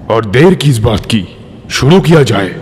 और देर किस बात की, शुरू किया जाए।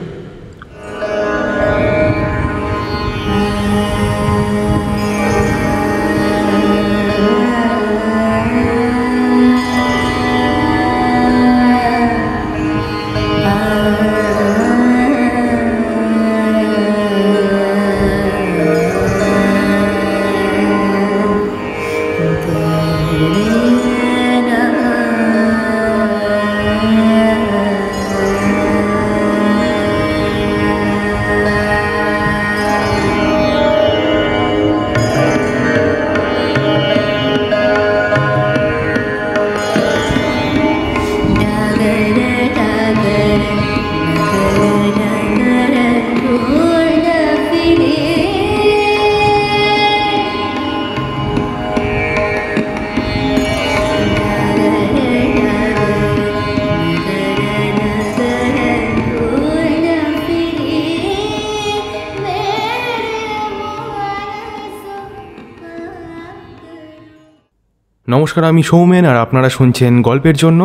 নমস্কার, আমি সৌমেন আর আপনারা শুনছেন গল্পের জন্য।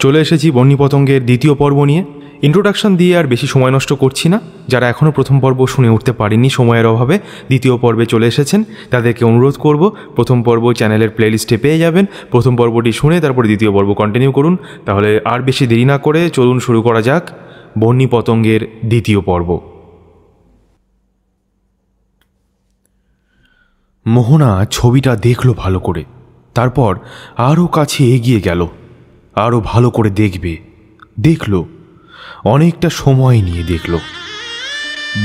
চলে এসেছি বন্যী পতঙ্গের দ্বিতীয় পর্ব নিয়ে। ইন্ট্রোডাকশন দিয়ে আর বেশি সময় নষ্ট করছি না। যারা এখনও প্রথম পর্ব শুনে উঠতে পারেননি সময়ের অভাবে, দ্বিতীয় পর্বে চলে এসেছেন, তাদেরকে অনুরোধ করব প্রথম পর্ব চ্যানেলের প্লেলিস্টে পেয়ে যাবেন। প্রথম পর্বটি শুনে তারপরে দ্বিতীয় পর্ব কন্টিনিউ করুন। তাহলে আর বেশি দেরি না করে চলুন শুরু করা যাক বন্যী পতঙ্গের দ্বিতীয় পর্ব। মোহনা ছবিটা দেখল ভালো করে, তারপর আরও কাছে এগিয়ে গেল। আরও ভালো করে দেখল, অনেকটা সময় নিয়ে দেখল।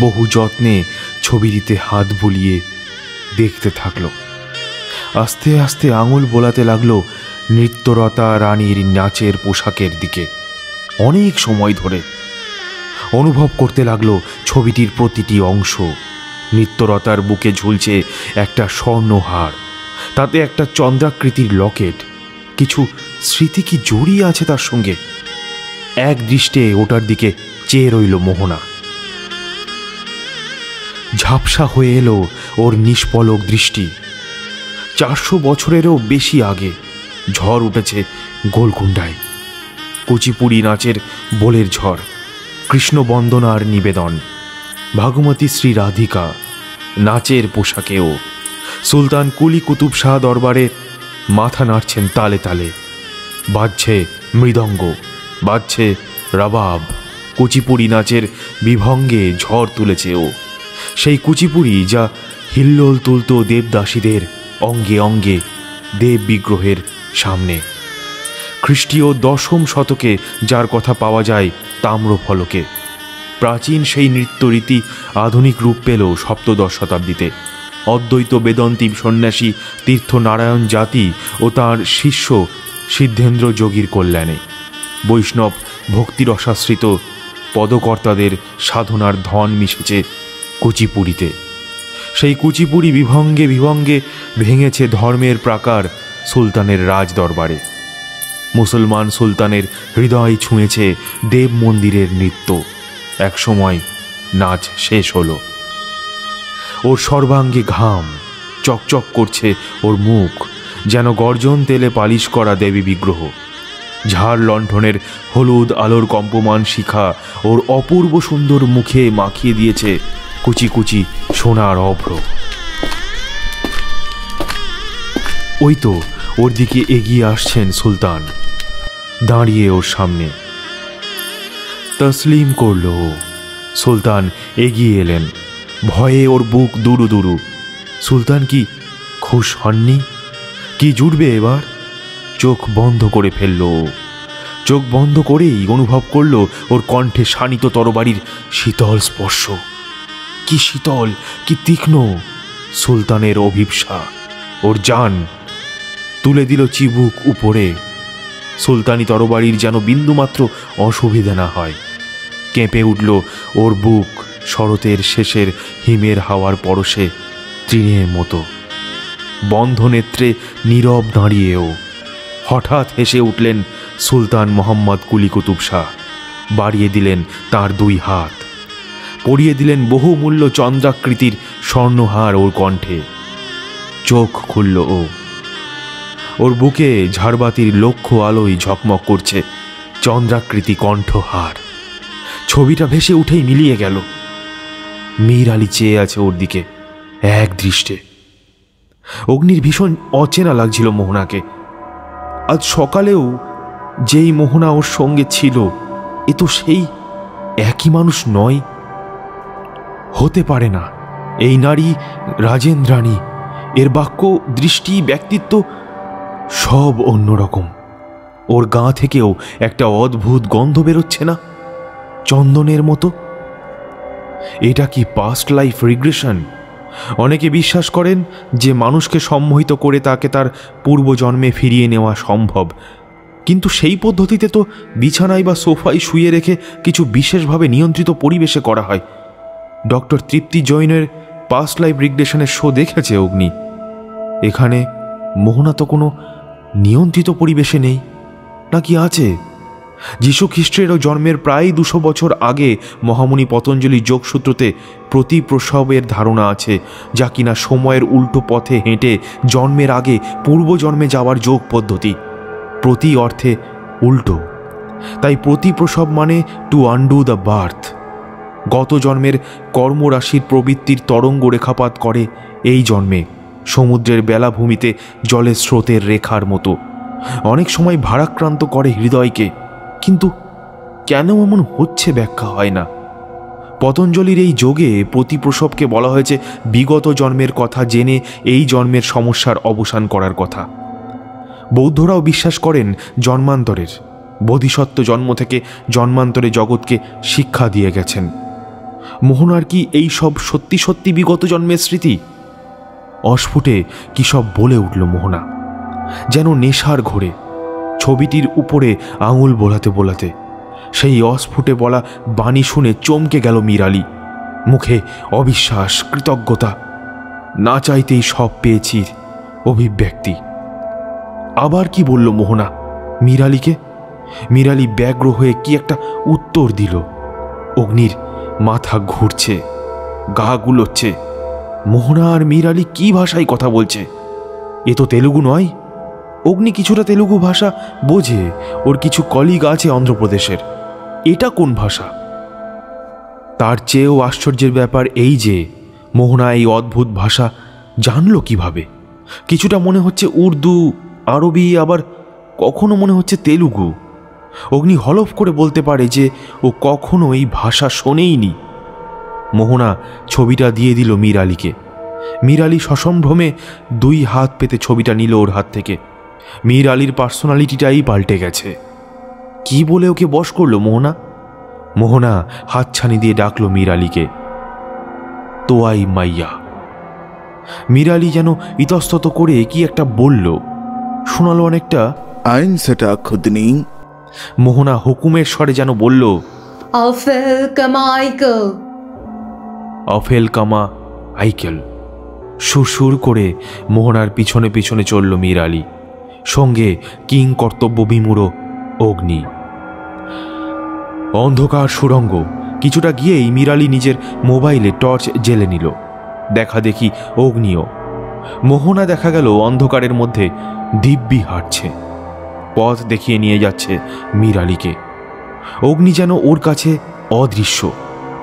বহু যত্নে ছবিটিতে হাত বুলিয়ে দেখতে থাকল। আস্তে আস্তে আঙুল বোলাতে লাগলো নৃত্যরতা রানীর নাচের পোশাকের দিকে। অনেক সময় ধরে অনুভব করতে লাগলো ছবিটির প্রতিটি অংশ। নৃত্যরতার বুকে ঝুলছে একটা স্বর্ণহার, তাতে একটা চন্দ্রাকৃতির লকেট। কিছু স্মৃতি কি জড়িয়ে আছে তার সঙ্গে? এক দৃষ্টে ওটার দিকে চেয়ে রইল মোহনা। ঝাপসা হয়ে এলো ওর নিষ্পলক দৃষ্টি। 400 বছরেরও বেশি আগে ঝড় উঠেছে গোলকুণ্ডায়। কুচিপুড়ি নাচের বোলের ঝড়, কৃষ্ণ বন্দনার নিবেদন। ভাগমতী শ্রী রাধিকা নাচের পোশাকেও। সুলতান কুলি কুতুব শাহ দরবারে মাথা নাড়ছেন তালে তালে। বাজছে মৃদঙ্গ, বাজছে রবাব। কুচিপুড়ি নাচের বিভঙ্গে ঝড় তুলেছে ও। সেই কুচিপুড়ি যা হিল্লোল তুলত দেবদাসীদের অঙ্গে অঙ্গে দেব বিগ্রহের সামনে। খ্রিস্টীয় 10ম শতকে যার কথা পাওয়া যায় তাম্রফলকে। প্রাচীন সেই নৃত্যরীতি আধুনিক রূপ পেল 7ম শতাব্দীতে। অদ্বৈত বেদান্তী সন্ন্যাসী তীর্থনারায়ণ জাতি ও তাঁর শিষ্য সিদ্ধেন্দ্র যোগীর কল্যাণে। বৈষ্ণব ভক্তিরসাশ্রিত পদকর্তাদের সাধনার ধন মিশেছে কুচিপুড়িতে। সেই কুচিপুড়ি বিভঙ্গে বিভঙ্গে ভেঙেছে ধর্মের প্রাকার সুলতানের রাজ দরবারে। মুসলমান সুলতানের হৃদয় ছুঁয়েছে দেব মন্দিরের নৃত্য। একসময় নাচ শেষ হলো। ওর সর্বাঙ্গে ঘাম, চকচক করছে ওর মুখ, যেন গর্জন তেলে পালিশ করা দেবী বিগ্রহ। ঝাড় লণ্ঠনের হলুদ আলোর কম্পমান শিখা ওর অপূর্ব সুন্দর মুখে মাখিয়ে দিয়েছে কুচি কুচি সোনার অভ্র। ওই তো ওর দিকে এগিয়ে আসছেন সুলতান, দাঁড়িয়ে ওর সামনে। তসলিম করল ও। সুলতান এগিয়ে এলেন। ভয়ে ওর বুক দুরু দুরু। সুলতান কি খুশ হননি? কি জুটবে এবার? চোখ বন্ধ করে ফেলল। চোখ বন্ধ করেই অনুভব করল ওর কণ্ঠে শানিত তরবারির শীতল স্পর্শ। কি শীতল, কি তীক্ষ্ণ! সুলতানের অভিপ্সা, ওর জান। তুলে দিল চিবুক উপরে। সুলতানি তরবারির যেন বিন্দুমাত্র অসুবিধা না হয়। কেঁপে উঠল ওর বুক শরতের শেষের হিমের হাওয়ার পরশে তৃণের মতো। বন্ধ নেত্রে নীরব দাঁড়িয়েও হঠাৎ হেসে উঠলেন সুলতান মোহাম্মদ কুলি কুতুব শাহ। বাড়িয়ে দিলেন তার 2 হাত, পরিয়ে দিলেন বহুমূল্য চন্দ্রাকৃতির স্বর্ণহার ওর কণ্ঠে। চোখ খুলল ও। ওর বুকে ঝাড়বাতির লক্ষ আলোয় ঝকমক করছে চন্দ্রাকৃতি কণ্ঠহার। ছবিটা ভেসে উঠেই মিলিয়ে গেল। মীর আলী চেয়ে আছে ওর দিকে এক দৃষ্টে। অগ্নির ভীষণ অচেনা লাগছিল মোহনাকে। আজ সকালেও যেই মোহনা ওর সঙ্গে ছিল, এ তো সেই একই মানুষ নয়। হতে পারে না। এই নারী রাজেন্দ্রাণী, এর বাক্য, দৃষ্টি, ব্যক্তিত্ব সব অন্যরকম। ওর গা থেকেও একটা অদ্ভুত গন্ধ বেরোচ্ছে না, চন্দনের মতো? এটা কি পাস্ট লাইফ রিগ্রেশন? অনেকে বিশ্বাস করেন যে মানুষকে সম্মোহিত করে তাকে তার পূর্বজন্মে ফিরিয়ে নেওয়া সম্ভব, কিন্তু সেই পদ্ধতিতে তো বিছানায় বা সোফায় শুয়ে রেখে কিছু বিশেষভাবে নিয়ন্ত্রিত পরিবেশে করা হয়। ডক্টর তৃপ্তি জৈনের পাস্ট লাইফ রিগ্রেশনের শো দেখেছে অগ্নি। এখানে মোহনা তো কোনো নিয়ন্ত্রিত পরিবেশে নেই, নাকি আছে? যীশু খ্রিস্টেরও জন্মের প্রায় 200 বছর আগে মহামুনি পতঞ্জলি যোগসূত্রতে প্রতিপ্রসবের ধারণা আছে, যা কিনা সময়ের উল্টো পথে হেঁটে জন্মের আগে পূর্বজন্মে যাওয়ার যোগ পদ্ধতি। প্রতি অর্থে উল্টো, তাই প্রতিপ্রসব মানে টু আনডু দ্য বার্থ। গত জন্মের কর্মরাশির প্রবৃত্তির তরঙ্গ রেখাপাত করে এই জন্মে সমুদ্রের বেলাভূমিতে জলের স্রোতের রেখার মতো। অনেক সময় ভারাক্রান্ত করে হৃদয়কে, কিন্তু কেন এমন হচ্ছে ব্যাখ্যা হয় না। পতঞ্জলির এই যোগে প্রতিপ্রসবকে বলা হয়েছে বিগত জন্মের কথা জেনে এই জন্মের সমস্যার অবসান করার কথা। বৌদ্ধরাও বিশ্বাস করেন জন্মান্তরের। বোধিসত্ত্ব জন্ম থেকে জন্মান্তরে জগৎকে শিক্ষা দিয়ে গেছেন। মোহনার কি এই সব সত্যি সত্যি বিগত জন্মের স্মৃতি? অস্ফুটে কি সব বলে উঠল মোহনা, যেন নেশার ঘোরে, ছবিটির উপরে আঙুল বোলাতে বোলাতে। সেই অস্ফুটে বলা বাণী শুনে চমকে গেল মীর আলী। মুখে অবিশ্বাস, কৃতজ্ঞতা, না চাইতেই সব পেয়েছি অভিব্যক্তি। আবার কি বলল মোহনা মীর আলীকে? মীর আলী ব্যগ্র হয়ে কি একটা উত্তর দিল। অগ্নির মাথা ঘুরছে, গা গুলোচ্ছে। মোহনা আর মীর আলী কি ভাষায় কথা বলছে? এ তো তেলুগু নয়। অগ্নি কিছুটা তেলুগু ভাষা বোঝে, ওর কিছু কলিগ আছে অন্ধ্রপ্রদেশের। এটা কোন ভাষা? তার চেয়েও আশ্চর্যের ব্যাপার এই যে মোহনা এই অদ্ভুত ভাষা জানলো কিভাবে। কিছুটা মনে হচ্ছে উর্দু, আরবি, আবার কখনো মনে হচ্ছে তেলুগু। অগ্নি হলফ করে বলতে পারে যে ও কখনো এই ভাষা শোনেইনি। মোহনা ছবিটা দিয়ে দিল মীর আলীকে। মীর আলী সসম্ভ্রমে 2 হাত পেতে ছবিটা নিল ওর হাত থেকে। মীর আলীর পার্সোনালিটিটাই পাল্টে গেছে। কি বলে ওকে বশ করলো মোহনা? মোহনা হাতছানি দিয়ে ডাকলো মীর আলীকে, তোয়াই মাইয়া। মীর আলী যেন ইতস্তত করে কি একটা বলল, শোনালো অনেকটা আইন সেটা খুদনি। মোহনা হুকুমের স্বরে যেন বলল, আফেল কামা আইকেল। অফেল কামা আইকেল। সুরসুর করে মোহনার পিছনে পিছনে চলল মীর আলী, সঙ্গে কিং কর্তব্য বিমূঢ় অগ্নি। অন্ধকার সুড়ঙ্গ কিছুটা গিয়েই মীর আলী নিজের মোবাইলে টর্চ জ্বেলে নিল। দেখা দেখি অগ্নিও। মোহনা দেখা গেল অন্ধকারের মধ্যে দিব্যি হাঁটছে, পথ দেখিয়ে নিয়ে যাচ্ছে মীর আলীকে। অগ্নি যেন ওর কাছে অদৃশ্য,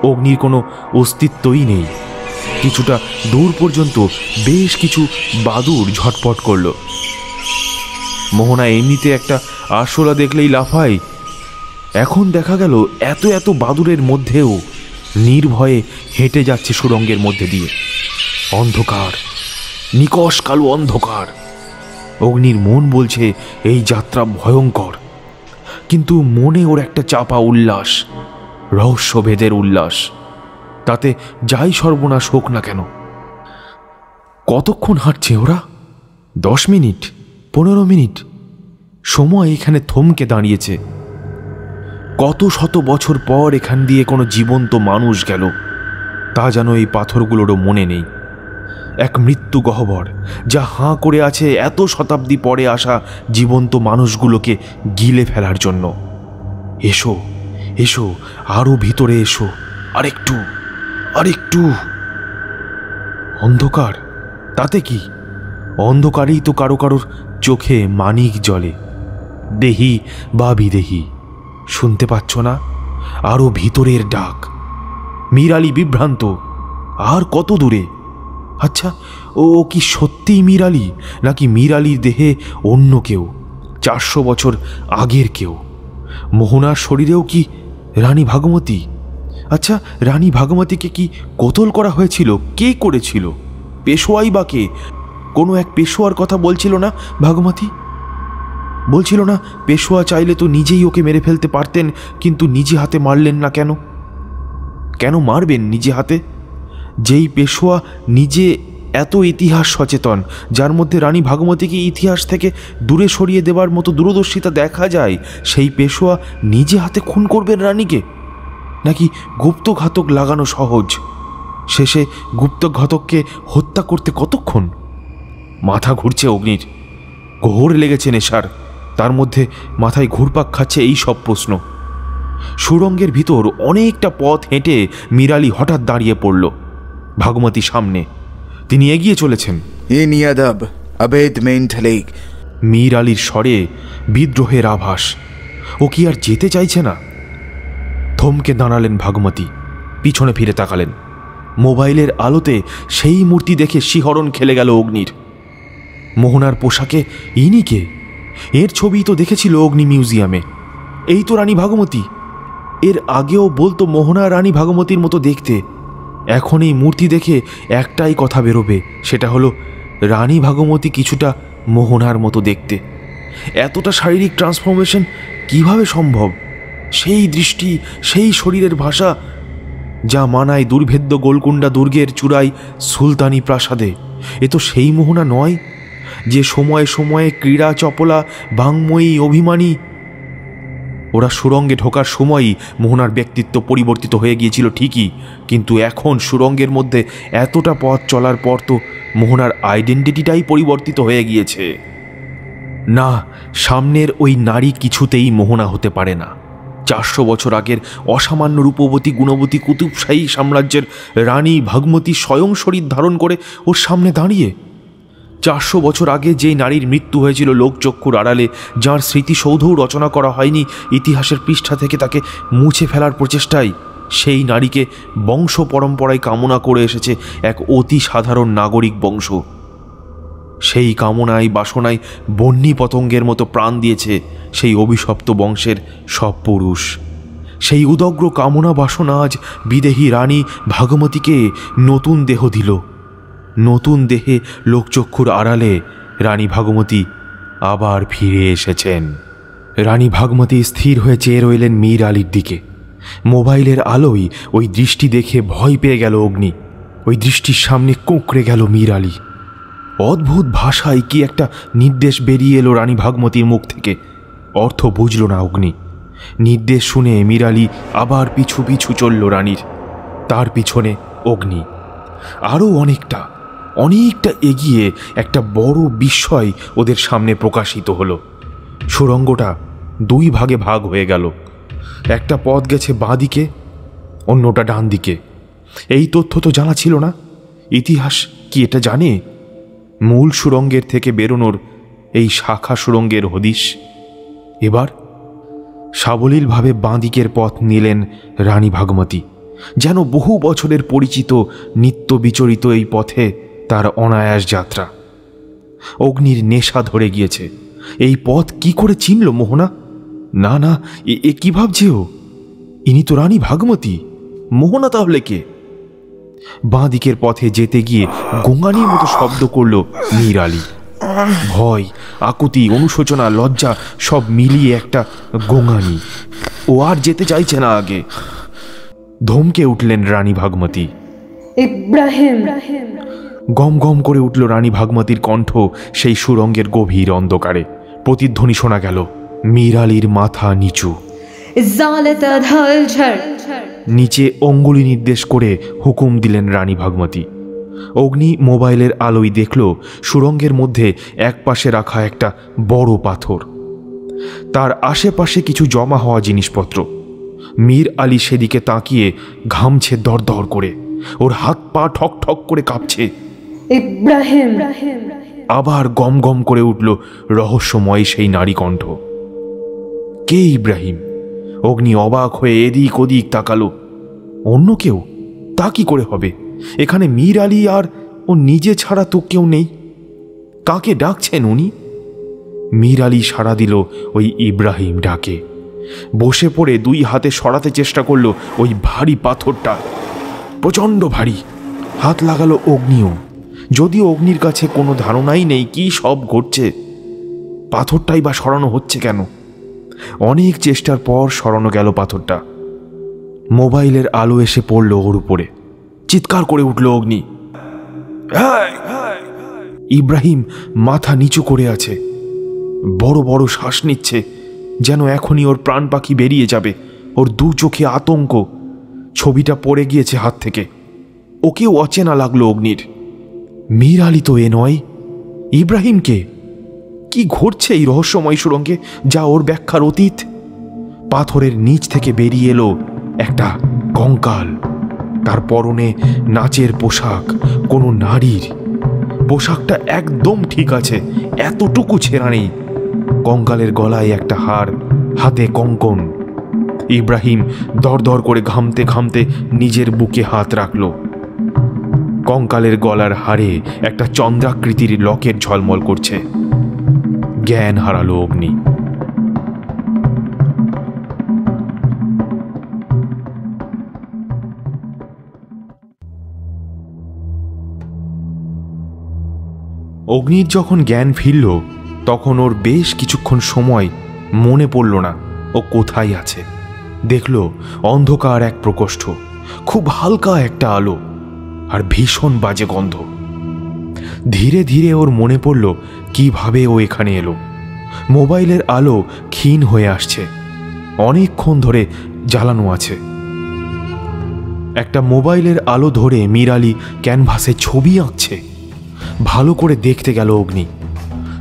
অগ্নির কোনো অস্তিত্বই নেই। কিছুটা দূর পর্যন্ত বেশ কিছু বাদুড় ঝটপট করল। মোহনা এমনিতে একটা আরশোলা দেখলেই লাফায়, এখন দেখা গেল এত এত বাদুড়ের মধ্যেও নির্ভয়ে হেঁটে যাচ্ছে সুড়ঙ্গের মধ্যে দিয়ে। অন্ধকার, নিকষ কালো অন্ধকার। অগ্নির মন বলছে এই যাত্রা ভয়ঙ্কর, কিন্তু মনে ওর একটা চাপা উল্লাস, রহস্যভেদের উল্লাস। তাতে যাই সর্বনাশ হোক না কেন। কতক্ষণ হাঁটছে ওরা? 10 মিনিট, 15 মিনিট। সময় এখানে থমকে দাঁড়িয়েছে। কত শত বছর পর এখান দিয়ে কোনো জীবন্ত মানুষ গেল তা যেন এই পাথরগুলোরও মনে নেই। এক মৃত্যু গহ্বর, যা হাঁ করে আছে এত শতাব্দী পরে আসা জীবন্ত মানুষগুলোকে গিলে ফেলার জন্য। এসো এসো, আরো ভিতরে এসো, আরেকটু আরেকটু। অন্ধকার, তাতে কি? অন্ধকারেই তো কারো কারোর চোখে মানিক জ্বলে, দেহি বা বিদেহী। শুনতে পাচ্ছ না? আরো ভিতরের ডাক। মীর আলী বিভ্রান্ত। আর কত দূরে? আচ্ছা, ও কি সত্যিই মীর আলী, নাকি মীর আলীর দেহে অন্য কেউ, 400 বছর আগের কেউ? মোহনার শরীরেও কি রানী ভাগমতী? আচ্ছা, রানী ভাগমতীকে কি কতল করা হয়েছিল? কে করেছিল? পেশোয়াই বা কে? কোনো এক পেশোয়ার কথা বলছিল না ভাগমতী? বলছিল না পেশোয়া চাইলে তো নিজেই ওকে মেরে ফেলতে পারতেন, কিন্তু নিজে হাতে মারলেন না কেন? কেন মারবেন নিজে হাতে? যেই পেশোয়া নিজে এত ইতিহাস সচেতন, যার মধ্যে রানী ভাগমতীকে ইতিহাস থেকে দূরে সরিয়ে দেওয়ার মতো দূরদর্শিতা দেখা যায়, সেই পেশোয়া নিজে হাতে খুন করবেন রানীকে? নাকি গুপ্তঘাতক লাগানো সহজ? শেষে গুপ্তঘাতককে হত্যা করতে কতক্ষণ? মাথা ঘুরছে অগ্নির। ঘোর লেগেছে নেশার, তার মধ্যে মাথায় ঘুরপাক খাচ্ছে এই সব প্রশ্ন। সুড়ঙ্গের ভিতর অনেকটা পথ হেঁটে মীর আলী হঠাৎ দাঁড়িয়ে পড়ল ভাগমতী সামনে। তিনি এগিয়ে চলেছেন। ইনিয়াদাব আবেদ মেন্টালেক। মীর আলীর স্বরে বিদ্রোহের আভাস। ও কি আর যেতে চাইছে না? থমকে দাঁড়ালেন ভাগমতী, পিছনে ফিরে তাকালেন। মোবাইলের আলোতে সেই মূর্তি দেখে শিহরণ খেলে গেল অগ্নির। মোহনার পোশাকে ইনি কে? এর ছবি তো দেখেছিল অগ্নি মিউজিয়ামে। এই তো রানী ভাগমতী। এর আগেও বলতো মোহনা রানী ভাগমতীর মতো দেখতে। এখন এই মূর্তি দেখে একটাই কথা বেরোবে, সেটা হলো রানী ভাগমতী কিছুটা মোহনার মতো দেখতে। এতটা শারীরিক ট্রান্সফরমেশন কিভাবে সম্ভব? সেই দৃষ্টি, সেই শরীরের ভাষা, যা মানায় দুর্ভেদ্য গোলকুন্ডা দুর্গের চূড়ায় সুলতানি প্রাসাদে। এ তো সেই মোহনা নয় যে সময়ে সময়ে ক্রীড়া চপলা, বাংময়ী, অভিমানী। ওরা সুড়ঙ্গে ঢোকার সময়ই মোহনার ব্যক্তিত্ব পরিবর্তিত হয়ে গিয়েছিল ঠিকই, কিন্তু এখন সুড়ঙ্গের মধ্যে এতটা পথ চলার পর তো মোহনার আইডেন্টিটিটাই পরিবর্তিত হয়ে গিয়েছে। না, সামনের ওই নারী কিছুতেই মোহনা হতে পারে না। 400 বছর আগের অসামান্য রূপবতী, গুণবতী, কুতুবশাহী সাম্রাজ্যের রানী ভাগমতী স্বয়ং শরীর ধারণ করে ওর সামনে দাঁড়িয়ে। 400 বছর আগে যেই নারীর মৃত্যু হয়েছিল লোকচক্ষুর আড়ালে, যার স্মৃতিসৌধও রচনা করা হয়নি ইতিহাসের পৃষ্ঠা থেকে তাকে মুছে ফেলার প্রচেষ্টায়, সেই নারীকে বংশ পরম্পরায় কামনা করে এসেছে এক অতি সাধারণ নাগরিক বংশ। সেই কামনায় বাসনায় বন্যী পতঙ্গের মতো প্রাণ দিয়েছে সেই অভিশপ্ত বংশের সব পুরুষ। সেই উদগ্র কামনা বাসনা আজ বিদেহী রানী ভাগমতীকে নতুন দেহ দিল। নতুন দেহে লোকচক্ষুর আড়ালে রানী ভাগমতী আবার ফিরে এসেছেন। রানী ভাগমতী স্থির হয়ে চেয়ে রইলেন মীর আলীর দিকে। মোবাইলের আলোয় ওই দৃষ্টি দেখে ভয় পেয়ে গেল অগ্নি। ওই দৃষ্টির সামনে কুঁকড়ে গেল মীর আলী। অদ্ভুত ভাষায় কি একটা নির্দেশ বেরিয়ে এলো রানী ভাগমতীর মুখ থেকে। অর্থ বুঝল না অগ্নি। নির্দেশ শুনে মীর আলী আবার পিছু পিছু চলল রানীর। তার পিছনে অগ্নি। আরও অনেকটা এগিয়ে একটা বড় বিস্ময় ওদের সামনে প্রকাশিত হলো। সুড়ঙ্গটা 2 ভাগে ভাগ হয়ে গেল। একটা পথ গেছে বাঁ দিকে, অন্যটা ডান দিকে। এই তথ্য তো জানা ছিল না। ইতিহাস কি এটা জানে? মূল সুড়ঙ্গের থেকে বেরোনোর এই শাখা সুড়ঙ্গের হদিশ। এবার সাবলীলভাবে বাঁ দিকের পথ নিলেন রানী ভাগমতী। যেন বহু বছরের পরিচিত, নিত্য বিচরিত এই পথে তার অনায়াস যাত্রা। অগ্নির নেশা ধরে গিয়েছে। এই পথ কি করে চিনল মোহনা? না না, এ কি ভাবছে ও? ইনি তো রানী ভাগমতী। মোহনা তাহলে কে? বাঁ দিকের পথে যেতে গিয়ে গোঙানির মতো শব্দ করল মীর আলী। ভয়, আকুতি, অনুশোচনা, লজ্জা সব মিলিয়ে একটা গোঙানি। ও আর যেতে চাইছে না আগে। ধমকে উঠলেন রানী ভাগমতী। ইব্রাহিম। গম গম করে উঠল রানী ভাগমতীর কণ্ঠ সেই সুড়ঙ্গের গভীর অন্ধকারে। প্রতিধ্বনি শোনা গেল, মীর আলীর মাথা নিচু। নিচে অঙ্গুলি নির্দেশ করে হুকুম দিলেন রানী ভাগমতী। অগ্নি মোবাইলের আলোয় দেখল সুড়ঙ্গের মধ্যে একপাশে রাখা একটা বড় পাথর, তার আশেপাশে কিছু জমা হওয়া জিনিসপত্র। মীর আলী সেদিকে তাকিয়ে ঘামছে দরদর করে। ওর হাত পা ঠক ঠক করে কাঁপছে। ইব্রাহিম। আবার গম গম করে উঠল রহস্যময় সেই নারী কণ্ঠ। কে ইব্রাহিম? অগ্নি অবাক হয়ে এদিক ওদিক তাকালো। অন্য কেউ? তা কি করে হবে? এখানে মীর আলী আর ও নিজে ছাড়া তো কেউ নেই। কাকে ডাকছেন উনি? মীর আলী সাড়া দিল ওই ইব্রাহিম ডাকে। বসে পড়ে দুই হাতে সরাতে চেষ্টা করলো ওই ভারী পাথরটা। প্রচণ্ড ভারী। হাত লাগালো অগ্নিও, যদিও অগ্নির কাছে কোনো ধারণাই নেই কি সব ঘটছে। পাথরটাই বা সরানো হচ্ছে কেন? অনেক চেষ্টার পর সরানো গেল পাথরটা। মোবাইলের আলো এসে পড়ল ওর উপরে। চিৎকার করে উঠল অগ্নি। ইব্রাহিম মাথা নিচু করে আছে, বড় বড় শ্বাস নিচ্ছে, যেন এখনই ওর প্রাণ পাখি বেরিয়ে যাবে। ওর দু চোখে আতঙ্ক। ছবিটা পড়ে গিয়েছে হাত থেকে। ওকেও অচেনা লাগলো অগ্নির। মীর আলী তো এ নয়। ইব্রাহিমকে? কি ঘটছে এই রহস্যময় সুড়ঙ্গে, যা ওর ব্যাখ্যার অতীত? পাথরের নিচ থেকে বেরিয়ে এলো একটা কঙ্কাল। তার পরনে নাচের পোশাক, কোনো নারীর। পোশাকটা একদম ঠিক আছে, এতটুকু ছেঁড়া নেই। কঙ্কালের গলায় একটা হার, হাতে কঙ্কন। ইব্রাহিম দরদর করে ঘামতে ঘামতে নিজের বুকে হাত রাখল। কঙ্কালের গলার হারে একটা চন্দ্রাকৃতির লকেট ঝলমল করছে। জ্ঞান হারালো অগ্নি। অগ্নির যখন জ্ঞান ফিরল, তখন ওর বেশ কিছুক্ষণ সময় মনে পড়ল না ও কোথায় আছে। দেখল অন্ধকার এক প্রকোষ্ঠ, খুব হালকা একটা আলো আর ভীষণ বাজে গন্ধ। ধীরে ধীরে ওর মনে পড়ল কিভাবে ও এখানে এলো। মোবাইলের আলো ক্ষীণ হয়ে আসছে, অনেকক্ষণ ধরে জ্বালানো আছে। একটা মোবাইলের আলো ধরে মীর আলী ক্যানভাসে ছবি আঁকছে। ভালো করে দেখতে গেল অগ্নি।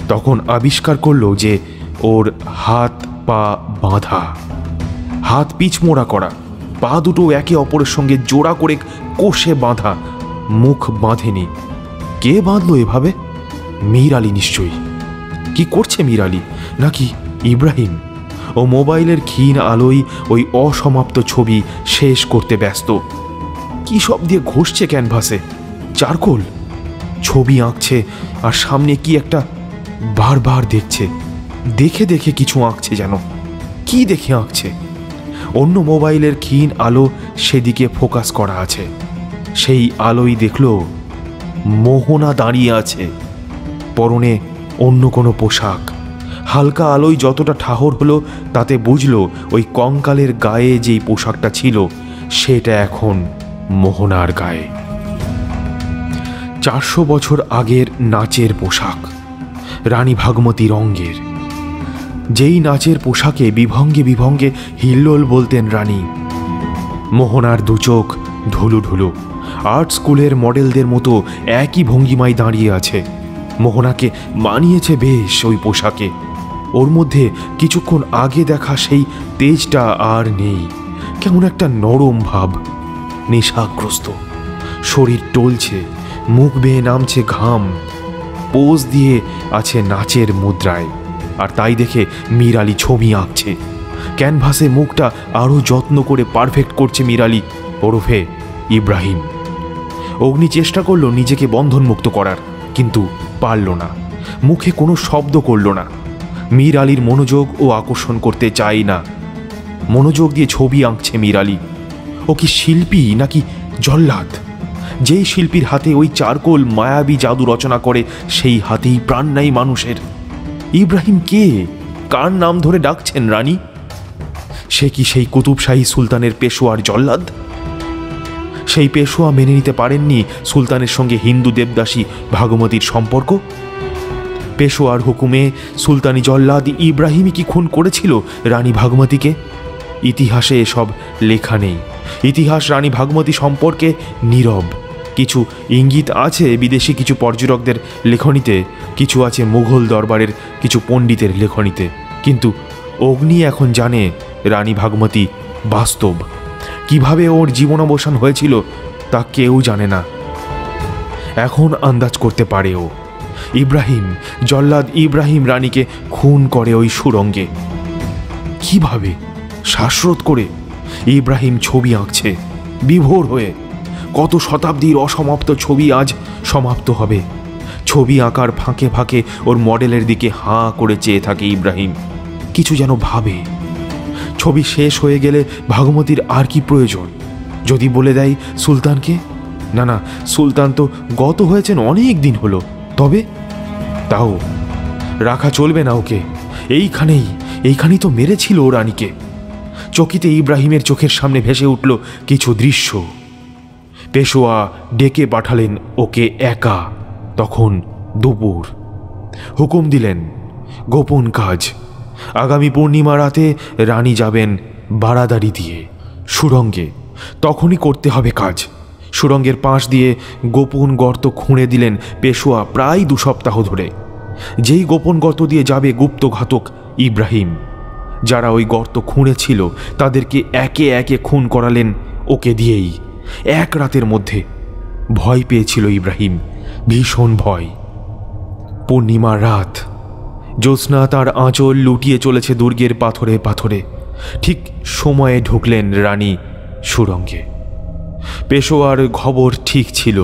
তখন আবিষ্কার করলো যে ওর হাত পা বাঁধা, হাত পিছমোড়া করা, পা দুটো একে অপরের সঙ্গে জোড়া করে কোষে বাঁধা, মুখ বাঁধেনি। কে বাঁধলো এভাবে? মীর আলী নিশ্চয়ই। কি করছে মীর আলী, নাকি ইব্রাহিম? ও মোবাইলের ক্ষীণ আলোয় ওই অসমাপ্ত ছবি শেষ করতে ব্যস্ত। কি সব দিয়ে ঘষছে ক্যানভাসে? চারকোল। ছবি আঁকছে আর সামনে কি একটা বারবার দেখছে। দেখে দেখে কিছু আঁকছে যেন। কি দেখে আঁকছে? অন্য মোবাইলের ক্ষীণ আলো সেদিকে ফোকাস করা আছে। সেই আলোই দেখল মোহনা দাঁড়িয়ে আছে, পরনে অন্য কোনো পোশাক। হালকা আলোয় যতটা ঠাহর হলো তাতে বুঝলো ওই কঙ্কালের গায়ে যেই পোশাকটা ছিল সেটা এখন মোহনার গায়ে। 400 বছর আগের নাচের পোশাক, রানী ভাগমতী রঙ্গের। যেই নাচের পোশাকে বিভঙ্গে বিভঙ্গে হিল্লোল বলতেন রানী। মোহনার দুচোখ ঢুলু ঢুলু, আর্ট স্কুলের মডেলদের মতো একই ভঙ্গিমায় দাঁড়িয়ে আছে। মোহনাকে মানিয়েছে বেশ ওই পোশাকে। ওর মধ্যে কিছুক্ষণ আগে দেখা সেই তেজটা আর নেই। কেমন একটা নরম ভাব, নেশাগ্রস্ত। শরীর টলছে, মুখ বেয়ে নামছে ঘাম। পোজ দিয়ে আছে নাচের মুদ্রায়। আর তাই দেখে মীর আলী ছবি আঁকছে। ক্যানভাসে মুখটা আরও যত্ন করে পারফেক্ট করছে মীর আলী ওরফে ইব্রাহিম। অগ্নি চেষ্টা করলো নিজেকে বন্ধনমুক্ত করার, কিন্তু পারল না। মুখে কোনো শব্দ করল না। মীর আলীর মনোযোগ ও আকর্ষণ করতে চাই না। মনোযোগ দিয়ে ছবি আঁকছে মীর আলী। ও কি শিল্পী নাকি জল্লাদ? যেই শিল্পীর হাতে ওই চারকোল মায়াবী জাদু রচনা করে, সেই হাতেই প্রাণ নাই মানুষের। ইব্রাহিম কে? কার নাম ধরে ডাকছেন রানী? সে কি সেই কুতুবশাহী সুলতানের পেশোয়ার জল্লাদ? সেই পেশোয়া মেনে নিতে পারেননি সুলতানের সঙ্গে হিন্দু দেবদাসী ভাগমতীর সম্পর্ক। পেশোয়ার হুকুমে সুলতানি জল্লাদ ইব্রাহিমই কি খুন করেছিল রানী ভাগমতীকে? ইতিহাসে এসব লেখা নেই। ইতিহাস রানী ভাগমতী সম্পর্কে নীরব। কিছু ইঙ্গিত আছে বিদেশি কিছু পর্যটকদের লেখনীতে, কিছু আছে মুঘল দরবারের কিছু পণ্ডিতের লেখনীতে, কিন্তু অগ্নি এখন জানে রানী ভাগমতী বাস্তব। কিভাবে ওর জীবনাবসান হয়েছিল তা কেউ জানে না। এখন আন্দাজ করতে পারে ও, ইব্রাহিম, জল্লাদ ইব্রাহিম রানীকে খুন করে ওই সুরঙ্গে। কিভাবে? শ্বাসরোধ করে ইব্রাহিম ছবি আঁকছে বিভোর হয়ে। কত শতাব্দীর অসমাপ্ত ছবি আজ সমাপ্ত হবে। ছবি আঁকার ফাঁকে ফাঁকে ওর মডেলের দিকে হাঁ করে চেয়ে থাকে ইব্রাহিম, কিছু যেন ভাবে। ছবি শেষ হয়ে গেলে ভাগমতীর আর কি প্রয়োজন? যদি বলে দেয় সুলতানকে? না না, সুলতান তো গত হয়েছেন অনেক দিন হলো। তবে তাও রাখা চলবে না ওকে। এইখানেই তো মেরেছিল ও রানীকে। চকিতে ইব্রাহিমের চোখের সামনে ভেসে উঠল কিছু দৃশ্য। পেশোয়া ডেকে পাঠালেন ওকে একা। তখন দুপুর। হুকুম দিলেন, গোপন কাজ। আগামী পূর্ণিমা রাতে রানী যাবেন বারাদারি দিয়ে সুড়ঙ্গে। তখনই করতে হবে কাজ। সুড়ঙ্গের পাশ দিয়ে গোপন গর্ত খুঁড়ে দিলেন পেশোয়া প্রায় 2 সপ্তাহ ধরে। যেই গোপন গর্ত দিয়ে যাবে গুপ্তঘাতক ইব্রাহিম, যারা ওই গর্ত খুঁড়েছিল তাদেরকে একে একে খুন করালেন ওকে দিয়েই। এক রাতের মধ্যে ভয় পেয়েছিল ইব্রাহিম, ভীষণ ভয়। পূর্ণিমার রাত। জ্যোৎস্না তার আঁচল লুটিয়ে চলেছে দুর্গের পাথরে পাথরে। ঠিক সময়ে ঢুকলেন রানী সুড়ঙ্গে। পেশোয়ার খবর ঠিক ছিল,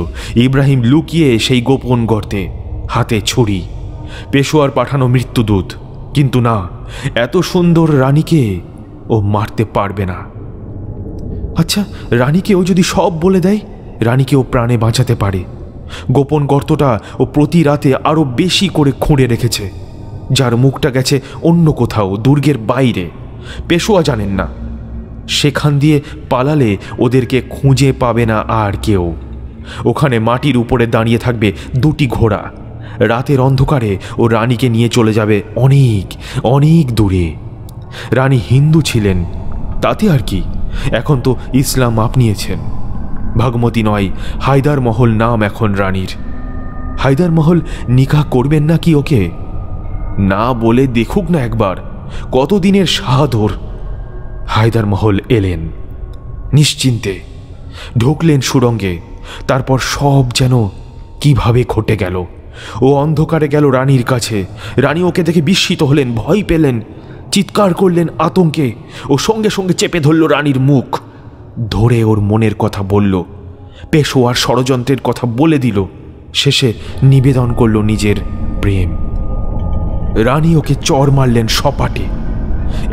ইব্রাহিম লুকিয়ে সেই গোপন গর্তে, হাতে ছুরি। পেশোয়ার পাঠানো মৃত্যুদূত। কিন্তু না, এত সুন্দর রানীকে ও মারতে পারবে না। আচ্ছা, রানীকে ও যদি সব বলে দেয়, রানীকে ও প্রাণে বাঁচাতে পারে। গোপন গর্তটা ও প্রতি রাতে আরো বেশি করে খুঁড়ে রেখেছে, যার মুখটা গেছে অন্য কোথাও, দুর্গের বাইরে। পেশোয়া জানেন না। সেখান দিয়ে পালালে ওদেরকে খুঁজে পাবে না আর কেউ। ওখানে মাটির উপরে দাঁড়িয়ে থাকবে 2টি ঘোড়া। রাতের অন্ধকারে ও রানীকে নিয়ে চলে যাবে অনেক অনেক দূরে। রানী হিন্দু ছিলেন, তাতে আর কি, এখন তো ইসলাম আপনিয়েছেন। ভাগমতী নয়, হায়দার মহল নাম এখন রানীর। হায়দার মহল নিকাহ করবেন না কি ওকে? না বলে দেখুক না একবার, কতদিনের সাহাদর। হায়দার মহল এলেন নিশ্চিন্তে, ঢুকলেন সুড়ঙ্গে। তারপর সব যেন কিভাবে ঘটে গেল। ও অন্ধকারে গেল রানীর কাছে। রানী ওকে দেখে বিস্মিত হলেন, ভয় পেলেন, চিৎকার করলেন আতঙ্কে। ও সঙ্গে সঙ্গে চেপে ধরল রানীর মুখ, ধরে ওর মনের কথা বলল, পেশোয়ার ষড়যন্ত্রের কথা বলে দিল। শেষে নিবেদন করল নিজের প্রেম। রানী ওকে চর মারলেন সপাটে।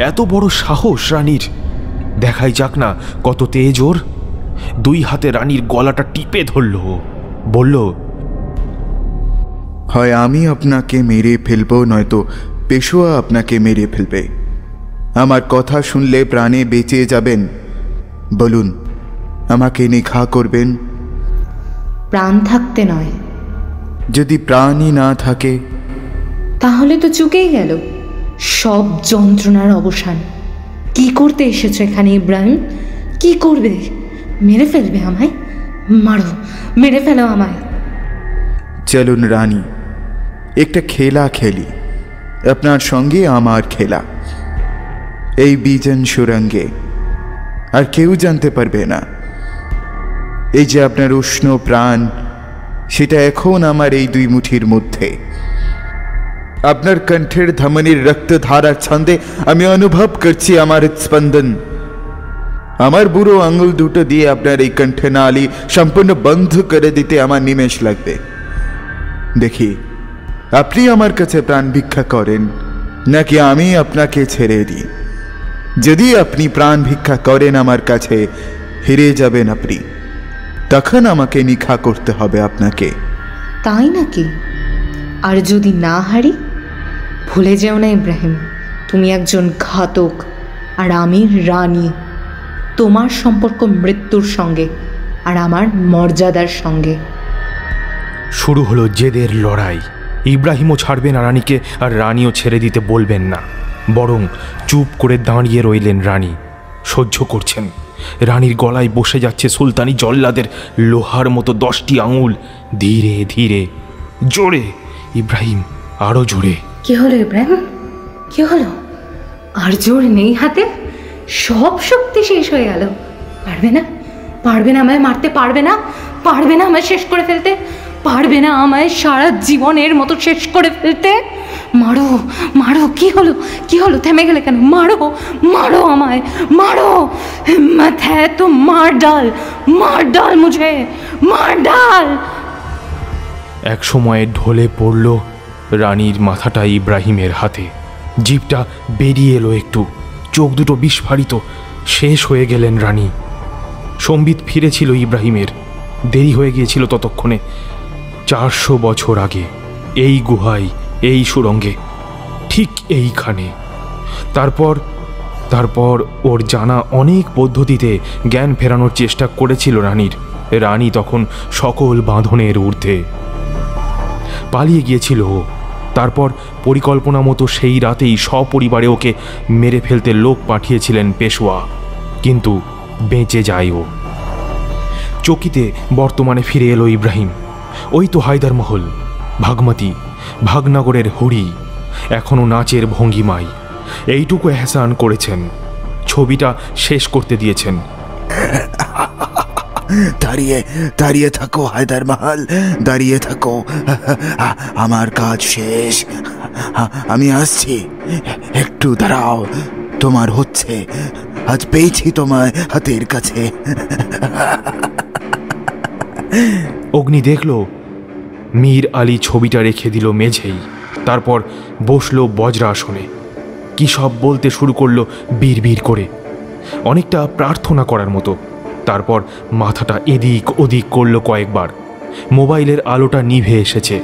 এত বড় সাহস রানীর! দেখাই যাক না কত তেজ ওর। 2 হাতে রানীর গলাটা টিপে ধরল, বলল, হয় আমি আপনাকে মেরে ফেলবো, নয়তো পেশোয়া আপনাকে মেরে ফেলবে। আমার কথা শুনলে প্রাণে বেঁচে যাবেন। বলুন, আমাকে নিকাহ করবেন? প্রাণ থাকতে নয়। যদি প্রাণই না থাকে? তাহলে তো চুকেই গেল সব যন্ত্রণার অবসান। কি করতে এসেছো এখানে ইব্রাহিম? কি করবে? মেরে ফেলবে আমায়? মারো, মেরে ফেলো আমায়। চলুন রানী, একটা খেলা খেলি, আপনার সঙ্গে আমার খেলা। এই বিজন সুরঙ্গে আর কেউ জানতে পারবে না। এই যে আপনার উষ্ণ প্রাণ, সেটা এখন আমার এই 2 মুঠির মধ্যে। আপনার কণ্ঠের ধমনির রক্তধারার ছন্দে আমি অনুভব করছি আমার স্পন্দন। আমার বুড়ো আঙুল দুটো দিয়ে আপনার এই কণ্ঠে নালী সম্পূর্ণ বন্ধ করে দিতে আমার নিমেষ লাগবে। দেখি আপনি আমার কাছে প্রাণ ভিক্ষা করেন নাকি আমি আপনাকে ছেড়ে দিই। যদি আপনি প্রাণ ভিক্ষা করেন আমার কাছে, হেরে যাবেন আপনি। তখন আমাকে নিকাহ করতে হবে আপনাকে। তাই নাকি? আর যদি না হারি? ভুলে যেও না ইব্রাহিম, তুমি একজন ঘাতক আর আমি রানী। তোমার সম্পর্ক মৃত্যুর সঙ্গে আর আমার মর্যাদার সঙ্গে। শুরু হলো জেদের লড়াই। ইব্রাহিমও ছাড়বেন না রানীকে, আর রানীও ছেড়ে দিতে বলবেন না। বরং চুপ করে দাঁড়িয়ে রইলেন রানী। সহ্য করছেন। রানীর গলায় বসে যাচ্ছে সুলতানি জল্লাদের লোহার মতো 10টি আঙুল। ধীরে ধীরে, জোরে ইব্রাহিম, আরো জোরে। কি হলো ইব্রাহিম? কি হলো? আর জোর নেই হাতে? সব শক্তি শেষ হয়ে গেল। পারবে না, পারবে না আমায় মারতে, পারবে না, পারবে না আমায় শেষ করে ফেলতে, পারবে না আমায় সারা জীবনের মতো শেষ করে ফেলতে, মারো মারো, কি হলো কি হলো, থেমে গেলে কেন? মারো মারো আমায়, মারো, হিম্মত है तो मार डाल मुझे, मार डाल। এক সময়ে ঢলে পড়ল রানীর মাথাটা ইব্রাহিমের হাতে। জিভটা বেরিয়ে এলো একটু, চোখ দুটো বিস্ফারিত। শেষ হয়ে গেলেন রানী। সম্বিত ফিরেছিল ইব্রাহিমের, দেরি হয়ে গিয়েছিল ততক্ষণে। 400 বছর আগে এই গুহায়, এই সুড়ঙ্গে, ঠিক এইখানে। তারপর ওর জানা অনেক পদ্ধতিতে জ্ঞান ফেরানোর চেষ্টা করেছিল রানীর। রানী তখন সকল বাঁধনের ঊর্ধ্বে পালিয়ে গিয়েছিল ও। তারপর পরিকল্পনা মতো সেই রাতেই সপরিবারে ওকে মেরে ফেলতে লোক পাঠিয়েছিলেন পেশোয়া, কিন্তু বেঁচে যায় ও। চকিতে বর্তমানে ফিরে এলো ইব্রাহিম। ওই তো হায়দার মহল, ভাগমতী, ভাগনগরের হরি, এখনও নাচের ভঙ্গিমায়। এইটুকু এহসান করেছেন, ছবিটা শেষ করতে দিয়েছেন। দাঁড়িয়ে থাকো হায়দার মহল, দাঁড়িয়ে থাকো, আমার কাজ শেষ, আমি আসছি, একটু দাঁড়াও, তোমার হচ্ছে, আজ পেয়েছি তোমার হাতের কাছে। অগ্নি দেখল মীর আলী ছবিটা রেখে দিল মেঝেই। তারপর বসলো বজ্রাসনে। কি সব বলতে শুরু করলো বিড়বিড় করে, অনেকটা প্রার্থনা করার মতো। তারপর মাথাটা এদিক ওদিক করলো কয়েকবার। মোবাইলের আলোটা নিভে এসেছে,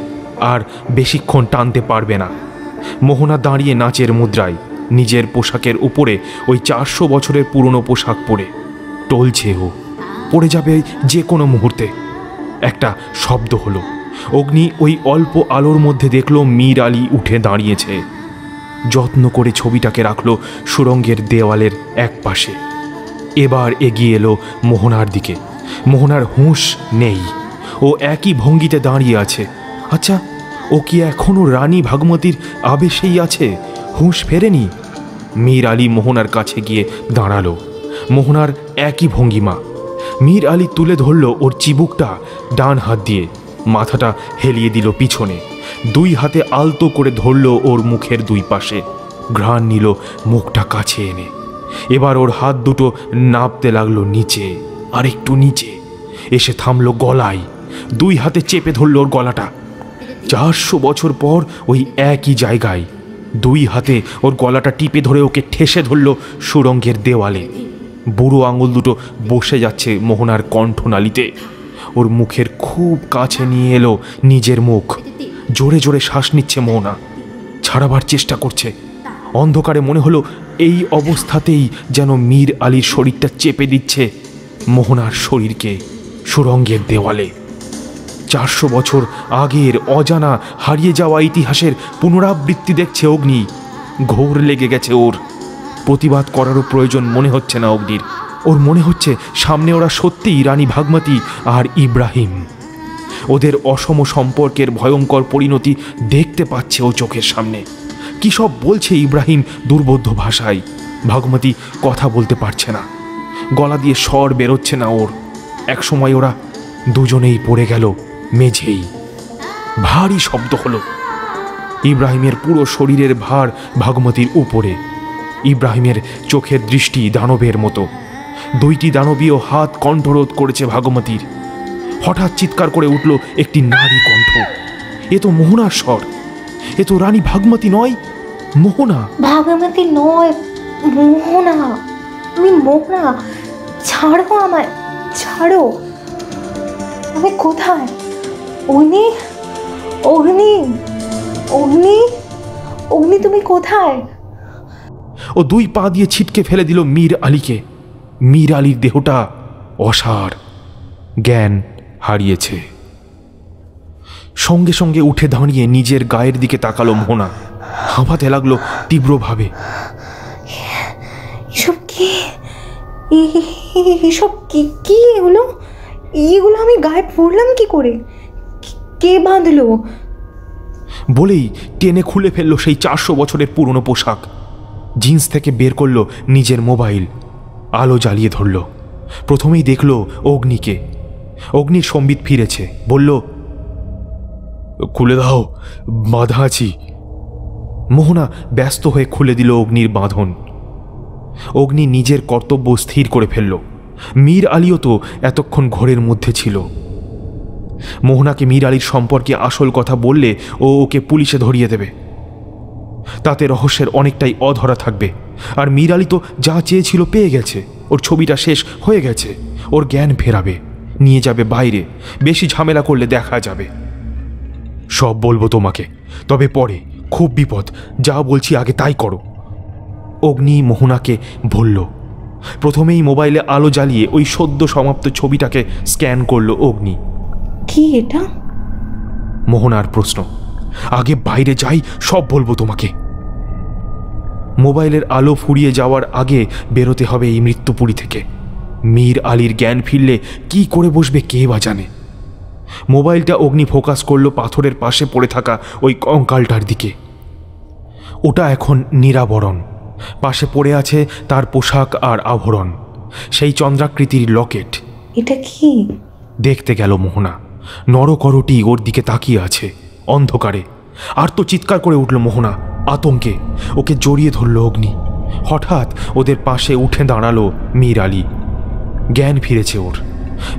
আর বেশিক্ষণ টানতে পারবে না। মোহনা দাঁড়িয়ে নাচের মুদ্রায়, নিজের পোশাকের উপরে ওই 400 বছরের পুরনো পোশাক পরে টলছে ও, পড়ে যাবে যে কোনো মুহূর্তে। একটা শব্দ হলো। অগ্নি ওই অল্প আলোর মধ্যে দেখল মীর আলী উঠে দাঁড়িয়েছে। যত্ন করে ছবিটাকে রাখলো সুড়ঙ্গের দেওয়ালের এক পাশে। এবার এগিয়ে এলো মোহনার দিকে। মোহনার হুঁশ নেই, ও একই ভঙ্গিতে দাঁড়িয়ে আছে। আচ্ছা, ও কি এখনও রানী ভাগমতীর আবেশেই আছে, হুঁশ ফেরেনি? মীর আলী মোহনার কাছে গিয়ে দাঁড়ালো। মোহনার একই ভঙ্গিমা। মীর আলী তুলে ধরল ওর চিবুকটা ডান হাত দিয়ে, মাথাটা হেলিয়ে দিল পিছনে, দুই হাতে আলতো করে ধরল ওর মুখের দুই পাশে, ঘ্রাণ নিল মুখটা কাছে এনে। এবার ওর হাত দুটো নাপতে লাগলো নিচে, আর একটু নিচে এসে থামলো গলায়। দুই হাতে চেপে ধরল ওর গলাটা। 400 বছর পর ওই একই জায়গায় দুই হাতে ওর গলাটা টিপে ধরে ওকে ঠেসে ধরল সুড়ঙ্গের দেওয়ালে। বুড়ো আঙুল দুটো বসে যাচ্ছে মোহনার কণ্ঠনালীতে। ওর মুখের খুব কাছে নিয়ে এলো নিজের মুখ। জোরে জোরে শ্বাস নিচ্ছে মোহনা, ছাড়াবার চেষ্টা করছে। অন্ধকারে মনে হলো এই অবস্থাতেই যেন মীর আলীর শরীরটা চেপে দিচ্ছে মোহনার শরীরকে সুড়ঙ্গের দেওয়ালে। 400 বছর আগের অজানা হারিয়ে যাওয়া ইতিহাসের পুনরাবৃত্তি দেখছে অগ্নি। ঘোর লেগে গেছে ওর। প্রতিবাদ করারও প্রয়োজন মনে হচ্ছে না অগ্নির। ওর মনে হচ্ছে সামনে ওরা সত্যিই রানী ভাগমতী আর ইব্রাহিম। ওদের অসম সম্পর্কের ভয়ঙ্কর পরিণতি দেখতে পাচ্ছে ও চোখের সামনে। কি সব বলছে ইব্রাহিম দুর্বোধ্য ভাষায়। ভাগমতী কথা বলতে পারছে না, গলা দিয়ে স্বর বেরোচ্ছে না ওর। একসময় ওরা দুজনেই পড়ে গেল মেঝেই। ভারী শব্দ হলো। ইব্রাহিমের পুরো শরীরের ভার ভাগমতীর উপরে। ইব্রাহিমের চোখের দৃষ্টি দানবের মতো। দুইটি দানবীয় হাত কণ্ঠরোধ করেছে ভাগমতীর। হঠাৎ চিৎকার করে উঠল একটি নারী কণ্ঠ। এ তো মোহনার স্বর, এ তো রানী ভাগমতী নয়, মোহনা। ভাগমতী নয়, মোহনা। আমি মোহনা, ছাড়ো আমায়, ছাড়ো। আমি কোথায়? অগ্নি, অগ্নি, অগ্নি, অগ্নি, তুমি কোথায়? ও দুই পা দিয়ে ছিটকে ফেলে দিল মীর আলীকে। মীর আলীর দেহটা অসাড়, জ্ঞান হারিয়েছে। সঙ্গে সঙ্গে উঠে দাঁড়িয়ে নিজের গায়ের দিকে তাকালো মোহনা। হাঁপাতে লাগলো তীব্রভাবে। এসব কি, এসব কি, কি এগুলো? এগুলো আমি গায়ে পড়লাম কি করে? কে বাঁধলো? বলেই টেনে খুলে ফেললো সেই 400 বছরের পুরনো পোশাক। জিন্স থেকে বের করলো নিজের মোবাইল, আলো জ্বালিয়ে ধরল। প্রথমেই দেখলো অগ্নিকে। অগ্নির সম্বিত ফিরেছে, বলল, খুলে দাও, বাধা আছি। মোহনা ব্যস্ত হয়ে খুলে দিল অগ্নির বাঁধন। অগ্নি নিজের কর্তব্য স্থির করে ফেলল। মীর আলীও তো এতক্ষণ ঘরের মধ্যে ছিল। মোহনাকে মীর আলীর সম্পর্কে আসল কথা বললে ও ওকে পুলিশে ধরিয়ে দেবে। তাতে রহস্যের অনেকটাই অধরা থাকবে। আর মীর আলী তো যা চেয়েছিল পেয়ে গেছে। ওর ছবিটা শেষ হয়ে গেছে। ওর জ্ঞান ফেরাবে, নিয়ে যাবে বাইরে। বেশি ঝামেলা করলে দেখা যাবে। সব বলবো তোমাকে, তবে পরে। খুব বিপদ। যা বলছি আগে তাই করো। অগ্নি মোহনাকে বলল। প্রথমেই মোবাইলে আলো জ্বালিয়ে ওই সদ্য সমাপ্ত ছবিটাকে স্ক্যান করল অগ্নি। কি এটা? মোহনার প্রশ্ন। আগে বাইরে যাই, সব বলবো তোমাকে। মোবাইলের আলো ফুরিয়ে যাওয়ার আগে বেরোতে হবে এই মৃত্যুপুরী থেকে। মীর আলীর জ্ঞান ফিরলে কি করে বসবে কে বা জানে। মোবাইলটা অগ্নি ফোকাস করলো পাথরের পাশে পড়ে থাকা ওই কঙ্কালটার দিকে। ওটা এখন নিরাবরণ। পাশে পড়ে আছে তার পোশাক আর আভরণ, সেই চন্দ্রাকৃতির লকেট। এটা কি? দেখতে গেল মোহনা। নরকরটি ওর দিকে তাকিয়ে আছে অন্ধকারে। আর তো চিৎকার করে উঠল মোহনা আতঙ্কে। ওকে জড়িয়ে ধরল অগ্নি। হঠাৎ ওদের পাশে উঠে দাঁড়ালো মীর আলী। জ্ঞান ফিরেছে ওর।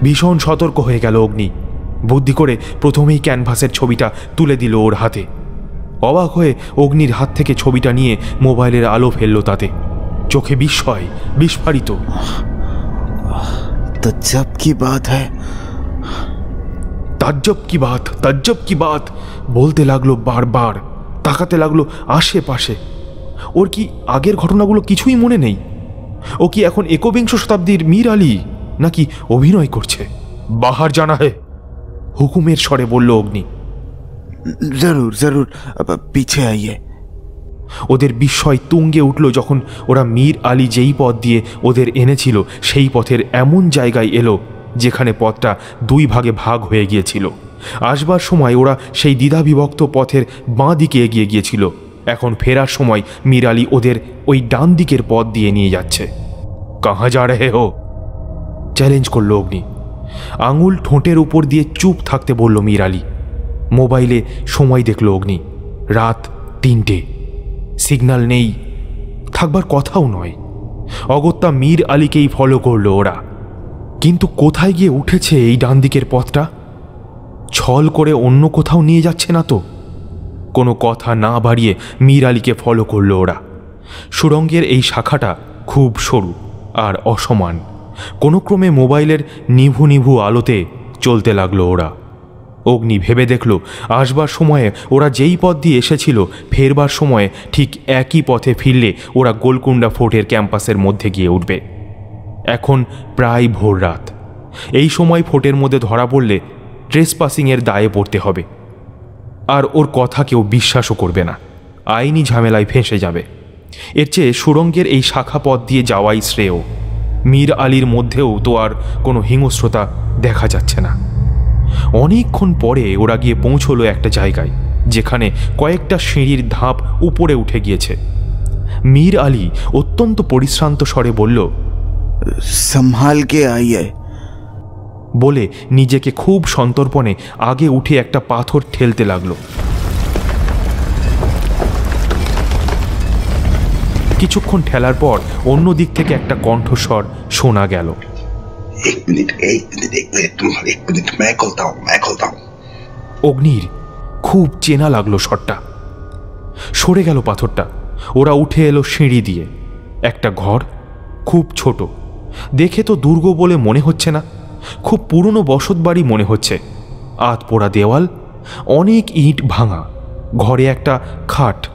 ভীষণ সতর্ক হয়ে গেল অগ্নি। বুদ্ধি করে প্রথমেই ক্যানভাসের ছবিটা তুলে দিল ওর হাতে। অবাক হয়ে অগ্নির হাত থেকে ছবিটা নিয়ে মোবাইলের আলো ফেলল তাতে। চোখে বিস্ময়, বিস্ফারিত। তাজ্জব কি বাত হ্যায়, তাজ্জব কি বাত, তাজ্জব কি বাত বলতে লাগলো বারবার। তাকাতে লাগলো আশেপাশে। ওর কি আগের ঘটনাগুলো কিছুই মনে নেই? ও কি এখন একবিংশ শতাব্দীর মীর আলী, নাকি অভিনয় করছে? বাহার জানা হে, হুকুমের স্বরে বলল অগ্নি। জরুর জরুর, পিছে আইয়ে। ওদের বিস্ময় তুঙ্গে উঠল যখন ওরা মীর আলী যেই পথ দিয়ে ওদের এনেছিল সেই পথের এমন জায়গায় এলো যেখানে পথটা দুই ভাগে ভাগ হয়ে গিয়েছিল। আসবার সময় ওরা সেই দ্বিধাবিভক্ত পথের বাঁ দিকে এগিয়ে গিয়েছিল। এখন ফেরার সময় মীর আলী ওদের ওই ডান দিকের পথ দিয়ে নিয়ে যাচ্ছে। কাহা যা রহে হো, চ্যালেঞ্জ করল অগ্নি। আঙুল ঠোঁটের উপর দিয়ে চুপ থাকতে বলল মীর আলী। মোবাইলে সময় দেখল অগ্নি। রাত 3টে। সিগন্যাল নেই, থাকবার কথাও নয়। অগত্যা মীর আলীকেই ফলো করল ওরা। কিন্তু কোথায় গিয়ে উঠেছে এই ডান দিকের পথটা? ছল করে অন্য কোথাও নিয়ে যাচ্ছে না তো? কোনো কথা না বাড়িয়ে মীর আলীকে ফলো করল ওরা। সুড়ঙ্গের এই শাখাটা খুব সরু আর অসমান। কোনো ক্রমে মোবাইলের নিভু নিভু আলোতে চলতে লাগলো ওরা। অগ্নি ভেবে দেখল আসবার সময়ে ওরা যেই পথ দিয়ে এসেছিল ফেরবার সময়ে ঠিক একই পথে ফিরলে ওরা গোলকুন্ডা ফোর্টের ক্যাম্পাসের মধ্যে গিয়ে উঠবে। এখন প্রায় ভোর রাত। এই সময় ফোর্টের মধ্যে ধরা পড়লে ট্রেসপাসিংয়ের দায়ে পড়তে হবে। আর ওর কথা কেউ বিশ্বাসও করবে না। আইনি ঝামেলায় ফেঁসে যাবে। এর চেয়ে সুড়ঙ্গের এই শাখা পথ দিয়ে যাওয়াই শ্রেয়। মীর আলীর মধ্যেও তো আর কোনো হিংস্রতা দেখা যাচ্ছে না। অনেকক্ষণ পরে ওরা গিয়ে পৌঁছলো একটা জায়গায় যেখানে কয়েকটা সিঁড়ির ধাপ উপরে উঠে গিয়েছে। মীর আলী অত্যন্ত পরিশ্রান্ত স্বরে বলল, সম্ভাল কে আইয়ে, বলে নিজেকে খুব সন্তর্পণে আগে উঠে একটা পাথর ঠেলতে লাগলো। কিছুক্ষণ ঠেলার পর অন্য দিক থেকে একটা কণ্ঠস্বর শোনা গেল। एक मिनट तुम्हारे, एक मिनट मैं खोलता हूं। অগ্নির খুব চেনা লাগলো স্বরটা। সরে গেল পাথরটা। ওরা উঠে এলো সিঁড়ি দিয়ে। একটা ঘর, খুব ছোট। দেখে তো দুর্গ বলে মনে হচ্ছে না, খুব পুরনো বসত বাড়ি মনে হচ্ছে। আধপোড়া দেওয়াল, অনেক ইট ভাঙা। ঘরে একটা খাট,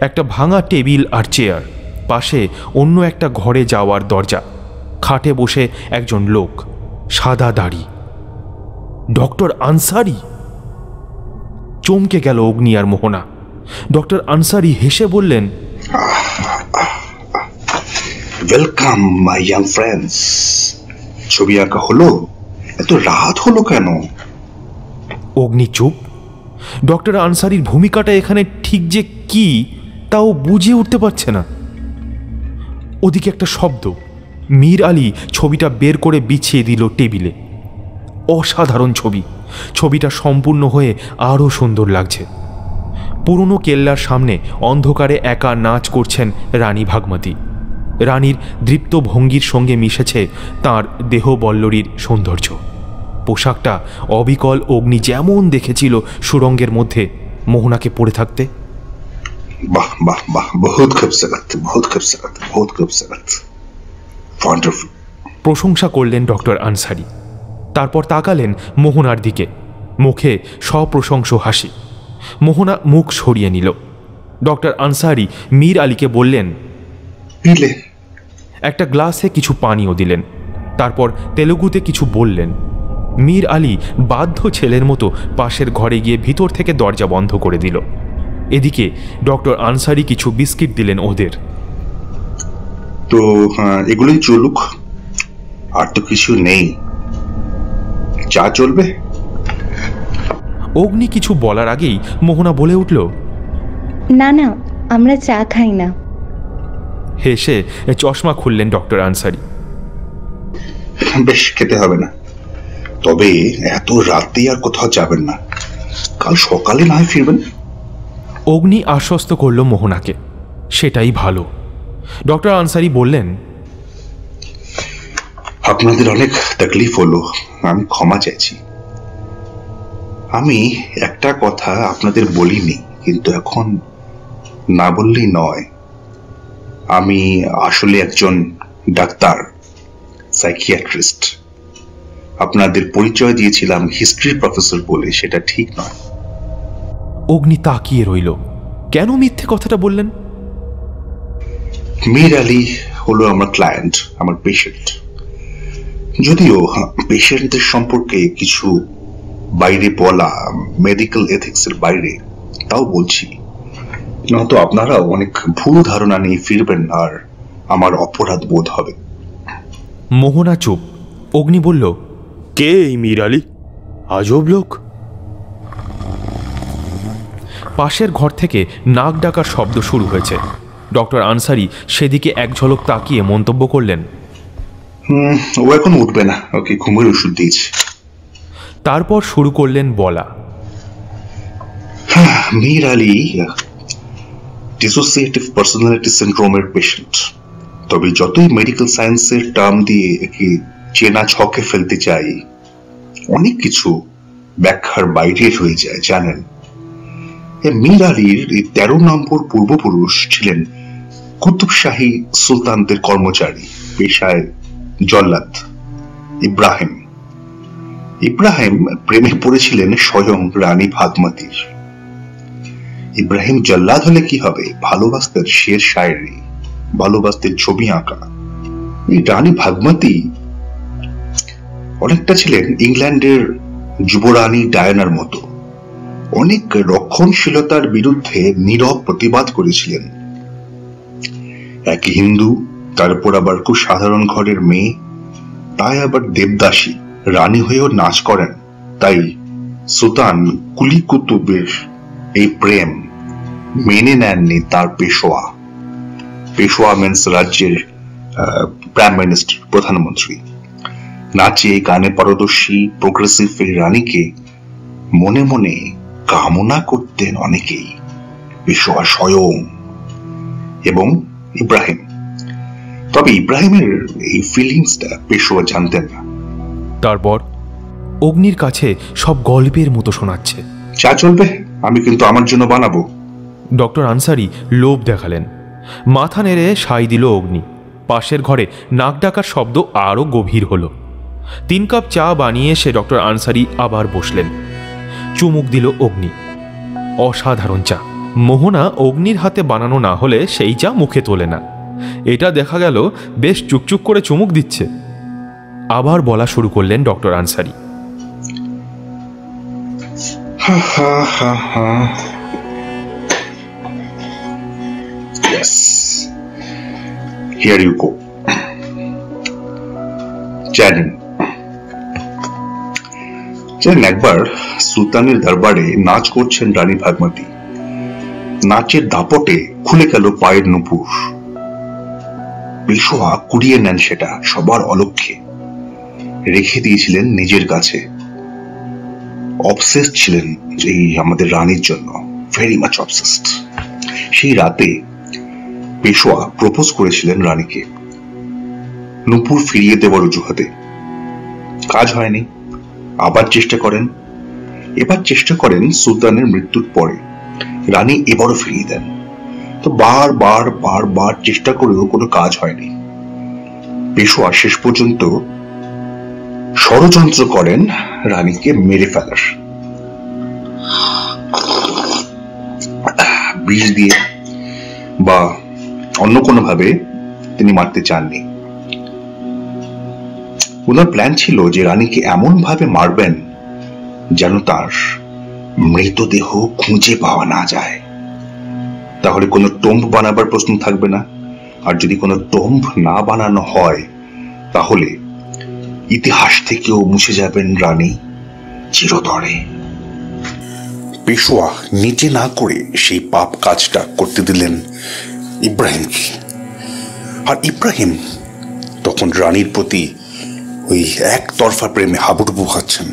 একটা ভাঙা টেবিল আর চেয়ার। পাশে অন্য একটা ঘরে যাওয়ার দরজা। খাটে বসে একজন লোক, সাদা দাড়ি। ডক্টর আনসারি। চমকে গেল অগ্নি আর মোহনা। ডক্টর আনসারি হেসে বললেন, ওয়েলকাম মাই ইয়াং ফ্রেন্ডস। ছবি আঁকা হলো? এত রাত হলো কেন? অগ্নি চুপ। ডক্টর আনসারির ভূমিকাটা এখানে ঠিক যে কি তাও বুঝে উঠতে পারছে না। ওদিকে একটা শব্দ। মীর আলী ছবিটা বের করে বিছিয়ে দিল টেবিলে। অসাধারণ ছবি। ছবিটা সম্পূর্ণ হয়ে আরও সুন্দর লাগছে। পুরনো কেল্লার সামনে অন্ধকারে একা নাচ করছেন রানী ভাগমতী। রানীর দৃপ্ত ভঙ্গির সঙ্গে মিশেছে তাঁর দেহবল্লরীর সৌন্দর্য। পোশাকটা অবিকল অগ্নি যেমন দেখেছিল সুরঙ্গের মধ্যে মোহনাকে পড়ে থাকতে। বাহ বাহ বাহ, বহুত খুবসুরত, বহুত খুবসুরত, বহুত খুবসুরত, ওয়ান্ডারফুল। প্রশংসা করলেন ডক্টর আনসারি। তারপর তাকালেন মোহনার দিকে, মুখে সপ্রশংস হাসি। মোহনা মুখ সরিয়ে নিল। ডক্টর আনসারি মীর আলীকে বললেন, পিলে। একটা গ্লাসে কিছু পানীয় দিলেন। তারপর তেলুগুতে কিছু বললেন। মীর আলী বাধ্য ছেলের মতো পাশের ঘরে গিয়ে ভিতর থেকে দরজা বন্ধ করে দিল। এদিকে ডক্টর আনসারি কিছু বিস্কিট দিলেন ওদের। তো এগুলোই চলুক, আর তো কিছু নেই। চা চলবে? অগ্নি কিছু বলার আগেই মোহনা বলে উঠল, না না, আমরা চা খাই না। হেসে চশমা খুললেন ডক্টর আনসারি। বেশ, খেতে হবে না, তবে এত রাতে আর কোথাও যাবেন না, কাল সকালে না হয় ফিরবেন। অগ্নি আশ্বস্ত করল মোহনাকে, সেটাই ভালো। ডক্টর আনসারি বললেন, আপনাদের অনেক তকলিফ হলো, আমি ক্ষমা চাইছি। আমি একটা কথা আপনাদের বলিনি, কিন্তু এখন না বললেই নয়। আমি আসলে একজন ডাক্তার, সাইকিয়াট্রিস্ট। আপনাদের পরিচয় দিয়েছিলাম হিস্ট্রি প্রফেসর বলে, সেটা ঠিক নয়। অগ্নি তাকিয়ে রইল। কেন মিথ্যে কথাটা বললেন? মীর আলী হলো আমার ক্লায়েন্ট, আমার পেশেন্ট। যদিও পেশেন্টদের সম্পর্কে কিছু বাইরে বলা মেডিকেল এথিক্সের বাইরে, তাও বলছি, নয়তো আপনারাও অনেক ভুল ধারণা নিয়ে ফিরবেন আর আমার অপরাধ বোধ হবে। মোহনা চুপ। অগ্নি বলল, কে এই মীর আলী? আজব লোক। পাশের ঘর থেকে নাক ডাকার শব্দ শুরু হয়েছে। ডক্টর আনসারি সেদিকে এক ঝলক তাকিয়ে মন্তব্য করলেন, ও এখন উঠবে না, ওকে ঘুমের ওষুধ দিয়েছি। তারপর শুরু করলেন বলা। মীর আলী ডিসোসিয়েটিভ পার্সোনালিটি সিনড্রোমের পেশেন্ট। তবে যতই মেডিকেল সায়েন্সের টার্ম দিয়ে একে চেনা ছকে ফেলতে চাই, অনেক কিছু ব্যাখ্যার বাইরে হয়ে যায়, জানেন। মীর আলীর এই 13 নম্বর পূর্বপুরুষ ছিলেন কুতুবশাহী সুলতানদের কর্মচারী, পেশায় জল্লাদ। ইব্রাহিম প্রেমে পড়েছিলেন স্বয়ং রানী ভাগমতীর। ইব্রাহিম জল্লাদ হলে কি হবে, ভালোবাসতেন শের শায়েরি, ভালোবাসতেন ছবি আঁকা। এই রানী ভাগমতী অনেকটা ছিলেন ইংল্যান্ডের যুবরানী ডায়ানার মতো। অনেক রক্ষণশীলতার বিরুদ্ধে নীরব প্রতিবাদ করেছিলেন। এক হিন্দু, তারপর আবার খুব সাধারণ ঘরের মেয়ে, তাই আবার দেবদাসী, রানী হয়েও নাচ করেন। তাই সুলতান কুলি কুতুবের এই প্রেম মেনে নেননি তার পেশোয়া। পেশোয়া মিন্স রাজ্যের প্রাইম মিনিস্টার, প্রধানমন্ত্রী। নাচে গানে পারদর্শী প্রোগ্রেসিভ এই রানীকে মনে মনে কামনা করতেন অনেকেই, পেশোয়া স্বয়ং এবং ইব্রাহিম। তবে ইব্রাহিমের এই ফিলিংসটা পেশোয়া জানতেন না। তারপর অগ্নির কাছে সব গল্পের মতো শোনাচ্ছে। চা চলবে? আমি কিন্তু আমার জন্য বানাবো। ডক্টর আনসারি লোভ দেখালেন। মাথা নেড়ে সাই দিল অগ্নি। পাশের ঘরে নাক ডাকার শব্দ আরও গভীর হলো। 3 কাপ চা বানিয়ে সে ডক্টর আনসারি আবার বসলেন। চুমুক দিল অগ্নি। অসাধারণ চা। মোহনা অগ্নির হাতে বানানো না হলে সেই চা মুখে তোলে না। এটা দেখা গেল বেশ চুকচুক করে চুমুক দিচ্ছে। আবার বলা শুরু করলেন doctor Ansari. Yes. Here you go. জানেন একবার সুলতানের দরবারে নাচ করছেন রানী ভাগমতী। নাচের দাপটে খুলে গেল পায়ের নুপুর। পেশোয়া কুড়িয়ে নেন সেটা সবার অলক্ষ্যে, রেখে দিয়েছিলেন নিজের কাছে। অবসেস ছিলেন এই আমাদের রানীর জন্য, ভেরি মাচ অবসেসড। সেই রাতে পেশোয়া প্রপোজ করেছিলেন রানীকে নূপুর ফিরিয়ে দেওয়ার অজুহাতে। কাজ হয়নি, আবার চেষ্টা করেন। এবার চেষ্টা করেন সুলতানের মৃত্যুর পরে, রানী এবারও ফিরিয়ে দেন। তো বার চেষ্টা করেও কোনো কাজ হয়নি। পেশোয়া শেষ পর্যন্ত ষড়যন্ত্র করেন রানীকে মেরে ফেলার, বিষ দিয়ে বা অন্য কোনো ভাবে তিনি মারতে চাননি। ওনার প্ল্যান ছিল যে রানীকে এমন ভাবে মারবেন যেন তার মৃতদেহ খুঁজে পাওয়া না যায়। তাহলে কোনো টোম্ব বানাবার প্রশ্ন থাকবে না, আর যদি কোনো টোম্ব না বানানো হয় তাহলে ইতিহাস থেকেও মুছে যাবেন রানী চিরতরে। পেশোয়া নিজে না করে সেই পাপ কাজটা করতে দিলেন ইব্রাহিমকে। আর ইব্রাহিম তখন রানীর প্রতি ওই একতরফা প্রেমে হাবুডুবু খাচ্ছেন,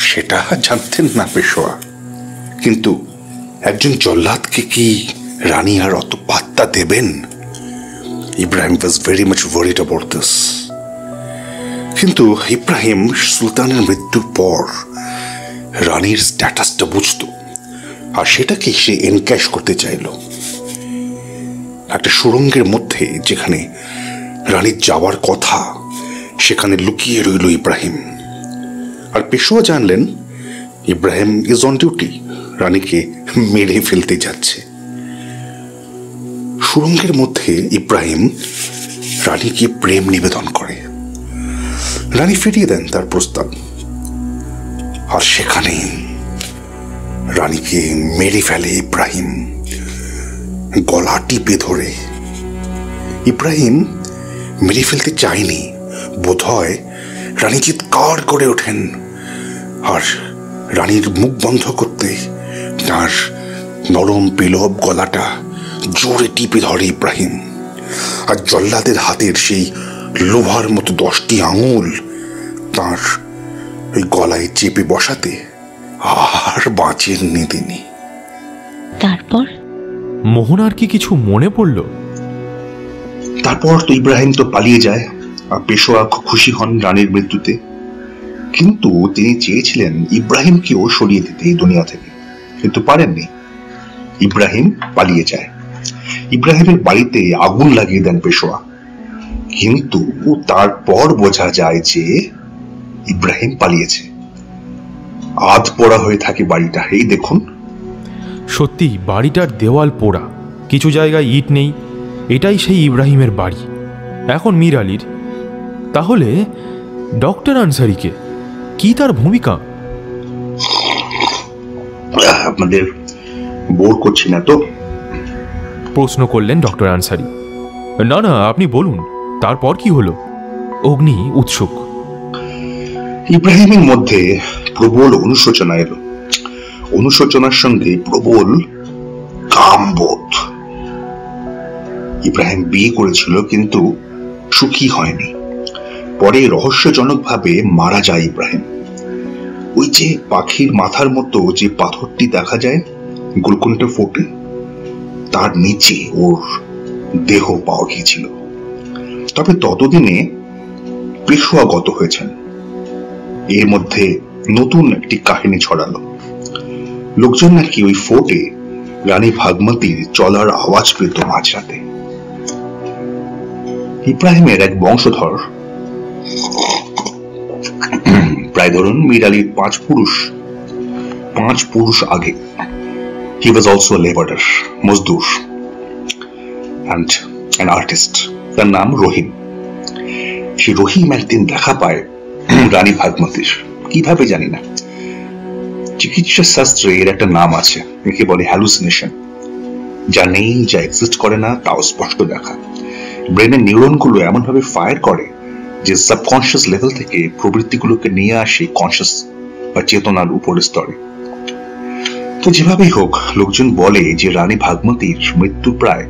সেটা জানতেন না পেশোয়া। কিন্তু একজন জল্লাদকে কি রানী আর অত পাত্তা দেবেন? Ibrahim was very much worried about this. কিন্তু ইব্রাহিম সুলতানের মৃত্যুর পর রানীর স্ট্যাটাসটা বুঝতো, আর সেটাকে সে এনক্যাশ করতে চাইল। একটা সুড়ঙ্গের মধ্যে যেখানে রানীর যাওয়ার কথা, সেখানে লুকিয়ে রইল ইব্রাহিম। আর পেশোয়া জানলেন ইব্রাহিম ইজ অন ডিউটি, রানীকে মেরে ফেলতে যাচ্ছে। সুড়ঙ্গের মধ্যে ইব্রাহিম রানীকে প্রেম নিবেদন করে। রানী ফিরিয়ে দেন তার প্রস্তাব, আর সেখানে রানীকে মেরে ফেলে ইব্রাহিম, গলা টিপে ধরে। ইব্রাহিম মেরে ফেলতে চায়নি, বোধহয় রানী চিৎকার করে ওঠেন, আর রানীর মুখ বন্ধ করতে তার নরম পেলব গলাটা জোরে টিপে ধরে ইব্রাহিম। আর জল্লাদের হাতের সেই লোহার মতো 10টি আঙুল তার ওই গলায় চেপে বসাতে আর বাঁচেননি তিনি। তারপর মোহনার কি কিছু মনে পড়ল? তারপর তো ইব্রাহিম তো পালিয়ে যায়, আর পেশোয়া খুশি হন রানীর মৃত্যুতে। কিন্তু তিনি চেয়েছিলেন ইব্রাহিমকেও সরিয়ে দিতে এই দুনিয়া থেকে, কিন্তু পারেননি। ইব্রাহিম পালিয়ে যায়। ইব্রাহিমের বাড়িতে আগুন লাগিয়ে দেন পেশোয়া, কিন্তু তারপর বোঝা যায় যে ইব্রাহিম পালিয়েছে। আধ পোড়া হয়ে থাকে বাড়িটা। এই দেখুন, সত্যি বাড়িটার দেওয়াল পোড়া, কিছু জায়গায় ইট নেই। এটাই সেই ইব্রাহিমের বাড়ি, এখন মীর আলীর। তাহলে ডক্টর আনসারিকে কি তার ভূমিকা? আপনাদের বোর করছি না তো? প্রশ্ন করলেন ডক্টর আনসারি। না না, আপনি বলুন, তারপর কি হলো? অগ্নি উৎসুক। ইব্রাহিমের মধ্যে প্রবল অনুশোচনা এলো, অনুশোচনার সঙ্গে প্রবল কামবোধ। ইব্রাহিম বিয়ে করেছিল, কিন্তু সুখী হয়নি। পরে রহস্যজনকভাবে মারা যায় ইব্রাহিম। ওই যে পাখির মাথার মতো যে পাথরটি দেখা যায় গোলকুন্ডা ফোর্টে, তার নিচে ওর দেহ পাওয়া গিয়েছিল। তবে ততদিনে পেশোয়া গত হয়েছেন। এর মধ্যে নতুন একটি কাহিনী ছড়ালো। লোকজন নাকি ওই ফোর্টে রানী ভাগমতীর চলার আওয়াজ পেত মাঝরাতে। ইব্রাহিমের এক বংশধর, প্রায় ধরুন মীর আলীর 5 পুরুষ আগে, he was also a laborer, Mazdoor and an artist, তার নাম রহিম। সে রহিম একদিন দেখা পায় রানী ভাগমতীর, কিভাবে জানি না। চিকিৎসা শাস্ত্রে এর একটা নাম আছে, একে বলে হ্যালুসিনেশন। যা নেই, যা এক্সিস্ট করে না, তাও স্পষ্ট দেখা। ব্রেনের নিউরনগুলো এমন ভাবে ফায়ার করে যে সাবকনশিয়াস লেভেল থেকে প্রবৃত্তিগুলোকে নিয়ে আসে কনশিয়াস বা চেতনার উপরের স্তরে। তো যেভাবেই হোক, লোকজন বলে যে রানী ভাগমতীর মৃত্যুর প্রায়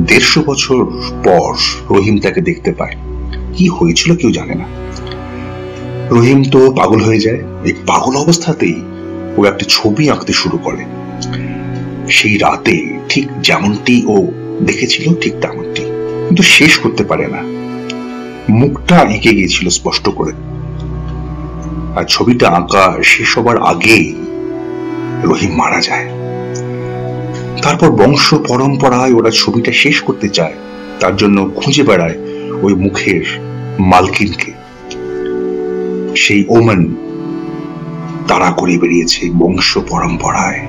150 বছর পর রহিম তাকে দেখতে পায়। কি হয়েছিল কেউ জানে না। রহিম তো পাগল হয়ে যায়। এই পাগল অবস্থাতেই ও একটা ছবি আঁকতে শুরু করে, সেই রাতে ঠিক যেমনটি ও দেখেছিল ঠিক তেমনটি, কিন্তু শেষ করতে পারে না। মুখটা এঁকে গিয়েছিল স্পষ্ট করে, আর ছবিটা আঁকা শেষ হবার আগেই রহিম মারা যায়। তারপর বংশ পরম্পরায় ওরা ছবিটা শেষ করতে চায়, তার জন্য খুঁজে বেড়ায় ওই মুখের মালকিনকে। সেই ওমান তাড়া করে বেরিয়েছে বংশ পরম্পরায়,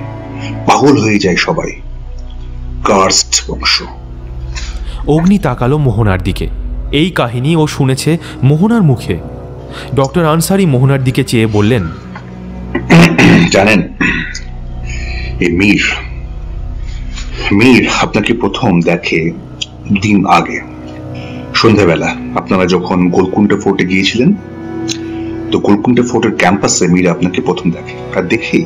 পাগল হয়ে যায় সবাই। কার্সড বংশ। অগ্নি তাকালো মোহনার দিকে। এই কাহিনী ও শুনেছে মোহনার মুখে। ডক্টর আনসারি মোহনার দিকে চেয়ে বললেন, জানেন, এই মীর আপনাকে প্রথম দেখে দিন আগে সন্ধ্যাবেলা আপনারা যখন গোলকুন্ডা ফোর্টে গিয়েছিলেন, তো গোলকুন্ডা ফোর্টের ক্যাম্পাসে মীর আপনাকে প্রথম দেখে। আর দেখেই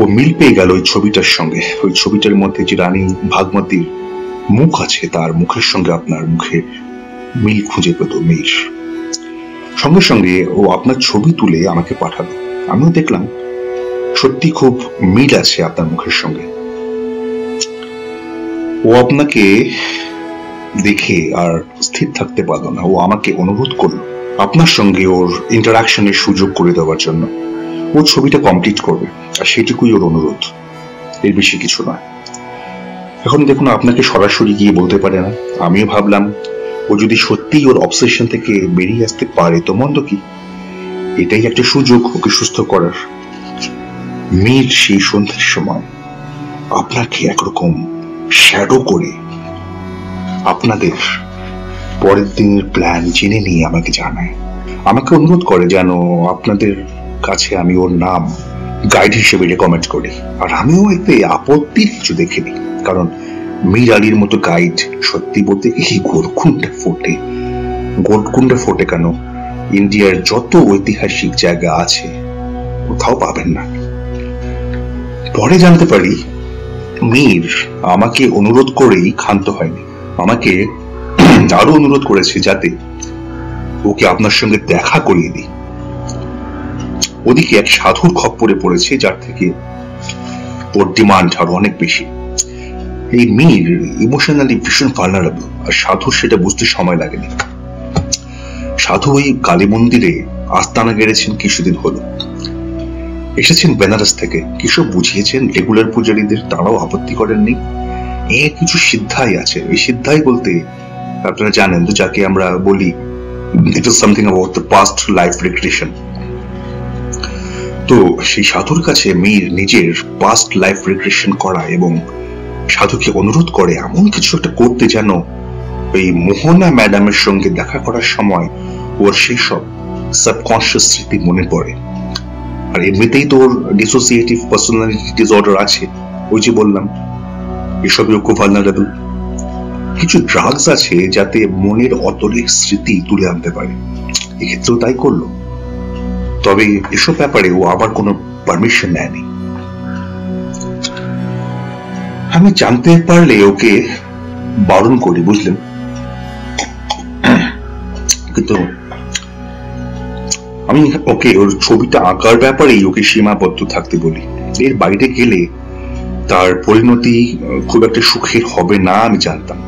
ও মিল পেয়ে গেল ওই ছবিটার সঙ্গে। ওই ছবিটার মধ্যে যে রানী ভাগমতীর মুখ আছে, তার মুখের সঙ্গে আপনার মুখের মিল খুঁজে পেত মীর। সঙ্গে সঙ্গে ও আপনার ছবি তুলে আমাকে পাঠালো। আমিও দেখলাম সত্যি খুব মিল আছে আপনার মুখের সঙ্গে। ও আপনাকে দেখে আর স্থির থাকতে পারলো না। ও আমাকে অনুরোধ করলো আপনার সঙ্গে ওর ইন্টারাকশনের সুযোগ করে দেওয়ার জন্য। ও ছবিটা কমপ্লিট করবে, আর সেটুকুই ওর অনুরোধ, এর বেশি কিছু নয়। এখন দেখুন, আপনাকে সরাসরি গিয়ে বলতে পারে না। আমিও ভাবলাম ও যদি সত্যিই ওর অবসেশন থেকে বেরিয়ে আসতে পারে তো মন্দ কি, এটাই একটা সুযোগ ওকে সুস্থ করার। মীর সেই সন্ধ্যার সময় আপনাকে একরকম শ্যাডো করে আপনাদের পরের দিনের প্ল্যান জেনে নিয়ে আমাকে জানায়। আমাকে অনুরোধ করে যেন আপনাদের কাছে আমি ওর নাম গাইড হিসেবে রেকমেন্ড করি। আর আমিও এতে আপত্তির কিছু দেখিনি, কারণ মীর আলীর মতো গাইড সত্যি বলতে এই গোলকুন্ডা ফোর্টে কেন, ইন্ডিয়ার যত ঐতিহাসিক জায়গা আছে কোথাও পাবেন না। পরে জানতে পারি মীর আমাকে অনুরোধ করেই ক্ষান্ত হয়নি, আমাকে আরো অনুরোধ করেছে যাতে ওকে আপনার সঙ্গে দেখা করিয়ে দিই। ওদিকে এক সাধুর খপ্পরে পড়েছে, যার থেকে ওর ডিমান্ড আরো অনেক বেশি। এই মীর ইমোশনালি ভীষণ ভালনারেবল, আর সাধুর সেটা বুঝতে সময় লাগেনি। সাধু ওই কালী মন্দিরে আস্তানা গেড়েছেন কিছুদিন হলো, এসেছেন বেনারস থেকে। কিসব বুঝিয়েছেন রেগুলার পূজারীদের, তারাও আপত্তি করেননি। কিছু সিদ্ধাই আছে। ওই সিদ্ধাই বলতে আপনারা জানেন তো, যাকে আমরা বলি it is something about the past life regression. তো সেই সাধুর কাছে মীর নিজের পাস্ট লাইফ রিগ্রেশন করা এবং সাধুকে অনুরোধ করে এমন কিছু একটা করতে যেন ওই মোহনা ম্যাডামের সঙ্গে দেখা করার সময় ওর সেই সব সাবকনশিয়াস স্মৃতি মনে পড়ে। আর এমনিতেই তো ওর ডিসোসিয়েটিভ পার্সোনালিটি ডিসঅর্ডার আছে, ওই যে বললাম এসবেও খুব ভালনারেবল। কিছু ড্রাগস আছে যাতে মনের অতলের স্মৃতি তুলে আনতে পারে, এক্ষেত্রেও তাই করলো। তবে এসব ব্যাপারে ও আবার কোনো পারমিশন নেয়নি। আমি জানতে পারলে ওকে বারণ করি, বুঝলেন, কিন্তু আমি ওকে ওর ছবিটা আঁকার ব্যাপারেই ওকে সীমাবদ্ধ থাকতে বলি। এর বাইরে গেলে তার পরিণতি খুব একটা সুখের হবে না আমি জানতাম।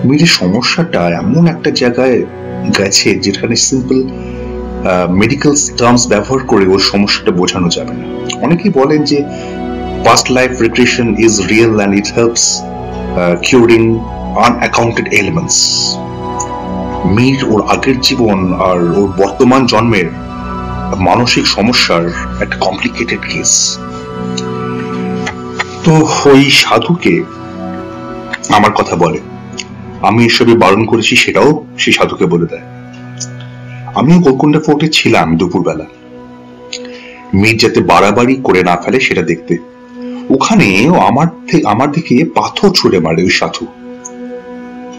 মীরের সমস্যাটা এমন একটা জায়গায় গেছে যেখানে সিম্পল মেডিকেল টার্মস ব্যবহার করে ওর সমস্যাটা বোঝানো যাবে না। অনেকেই বলেন যে past life regression is real and it helps curing unaccounted ailments. Mir ওর আগের জীবন আর ওর বর্তমান জন্মের মানসিক সমস্যার একটা কমপ্লিকেটেড কেস। তো ওই সাধুকে আমার কথা বলে, আমি এসবে বারণ করেছি সেটাও সেই সাধুকে বলে দেয়। আমিও গোলকুন্ডা ফোর্টে ছিলাম দুপুরবেলা, মীর যাতে বাড়াবাড়ি করে না ফেলে সেটা দেখতে। ওখানে আমার দিকে পাথর ছুঁড়ে মারে ওই সাধু,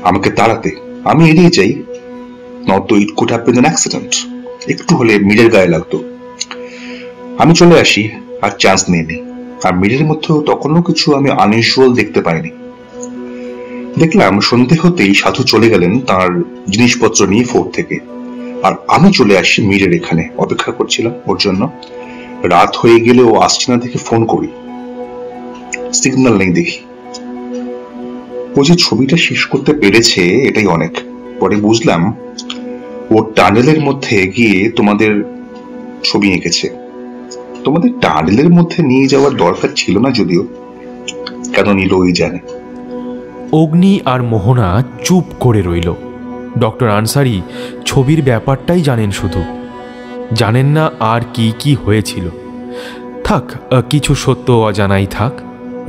আমাকে তাড়াতে। আমি এড়িয়ে যাই, নয়তো it could have been an accident. একটু হলে মীরের গায়ে লাগতো। আমি চলে আসি আর চান্স নিয়ে নিই। আর মীরের মধ্যেও তখনও কিছু আমি আনইউজুয়াল দেখতে পাইনি। দেখলাম সন্ধে হতেই সাধু চলে গেলেন তার জিনিসপত্র নিয়ে ফোর্ট থেকে, আর আমি চলে আসি মীরের এখানে, অপেক্ষা করছিলাম ওর জন্য। রাত হয়ে গেলেও আসছে না দেখে ফোন করি, সিগন্যাল নেই দেখি। ও যে ছবিটা শেষ করতে পেরেছে এটাই অনেক। পরে বুঝলাম ও টানেলের মধ্যে গিয়ে তোমাদের ছবি এঁকেছে। তোমাদের টানেলের মধ্যে নিয়ে যাওয়ার দরকার ছিল না, যদিও কেন নিল ওই জানে। অগ্নি আর মোহনা চুপ করে রইল। ডক্টর আনসারি ছবির ব্যাপারটাই জানেন, শুধু জানেন না আর কি কি হয়েছিল। থাক, কিছু সত্য অজানাই থাক।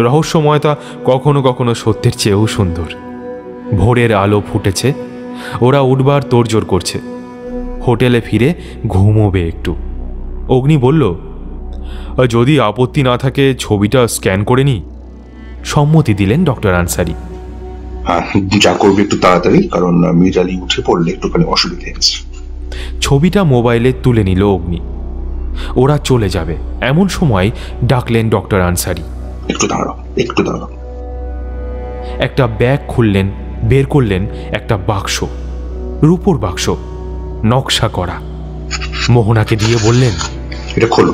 রহস্যময়তা কখনো কখনো সত্যের চেয়েও সুন্দর। ভোরের আলো ফুটেছে, ওরা উঠবার তোড়জোড় করছে। হোটেলে ফিরে ঘুমোবে একটু। অগ্নি বলল, যদি আপত্তি না থাকে ছবিটা স্ক্যান করে নিই। সম্মতি দিলেন ডক্টর আনসারি। হ্যাঁ, যা করবে একটু তাড়াতাড়ি, কারণ মীর আলী উঠে পড়লে একটুখানি অসুবিধা আছে। ছবিটা মোবাইলে তুলে নিল অগ্নি। ওরা চলে যাবে এমন সময় ডাকলেন ডক্টর আনসারি। একটু দাঁড়াও, একটু দাঁড়াও। একটা ব্যাগ খুললেন, বের করলেন একটা বাক্স, রূপোর বাক্স, নকশা করা। মোহনাকে দিয়ে বললেন, এটা খোলো।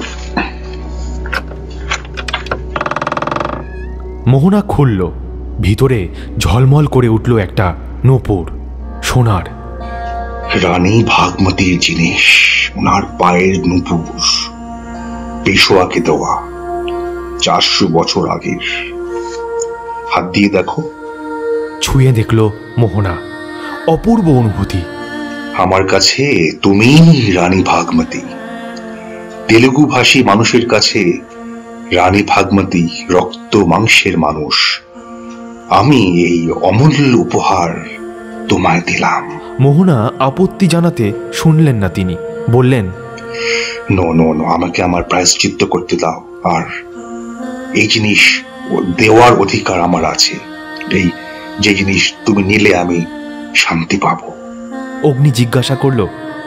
মোহনা খুলল। ভিতরে ঝলমল করে উঠল একটা নূপুর, সোনার। রানী ভাগমতীর জিনিস, ওনার পায়ের নূপুর, পেশোয়াকে দেওয়া, 400 বছর আগের। হাত দিয়ে দেখো। ছুঁয়ে দেখল মোহনা, অপূর্ব অনুভূতি। আমার কাছে তুমি রানী ভাগমতী। তেলুগু ভাষী মানুষের কাছে রানী ভাগমতী রক্ত মাংসের মানুষ। আমি এই অমূল্য উপহার তোমায় দিলাম। মোহনা আপত্তি জানাতে শুনলেন না তিনি। বললেন, নো নো নো, আমাকে আমার প্রায়শ্চিত্ত করতে দাও। আর এই জিনিস দেওয়ার অধিকার আমার আছে। এই যে জিনিস তুমি নিলে আমি শান্তি পাবো। অগ্নি জিজ্ঞাসা করল,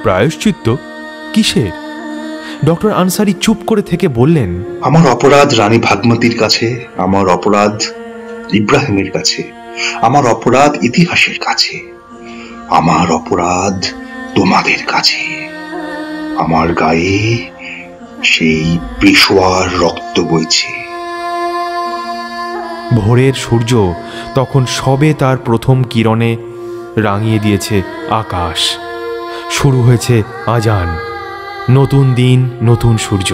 প্রায়শ্চিত্ত কিসের? ডক্টর আনসারি চুপ করে থেকে বললেন, আমার অপরাধ রানী ভাগমতীর কাছে, আমার অপরাধ ইব্রাহিমের কাছে, আমার অপরাধ ইতিহাসের কাছে, আমার অপরাধ তোমাদের কাছে। আমার গায়ে সেই পেশোয়ার রক্ত বইছে। ভোরের সূর্য তখন সবে তার প্রথম কিরণে রাঙিয়ে দিয়েছে আকাশ। শুরু হয়েছে আজান। নতুন দিন, নতুন সূর্য।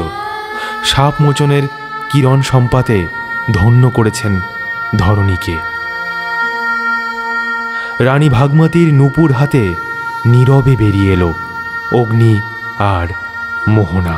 সাপ মোচনের কিরণ সম্পাতে ধন্য করেছেন ধরণীকে। রানী ভাগমতীর নূপুর হাতে নীরবে বেরিয়ে এলো অগ্নি আর মোহনা।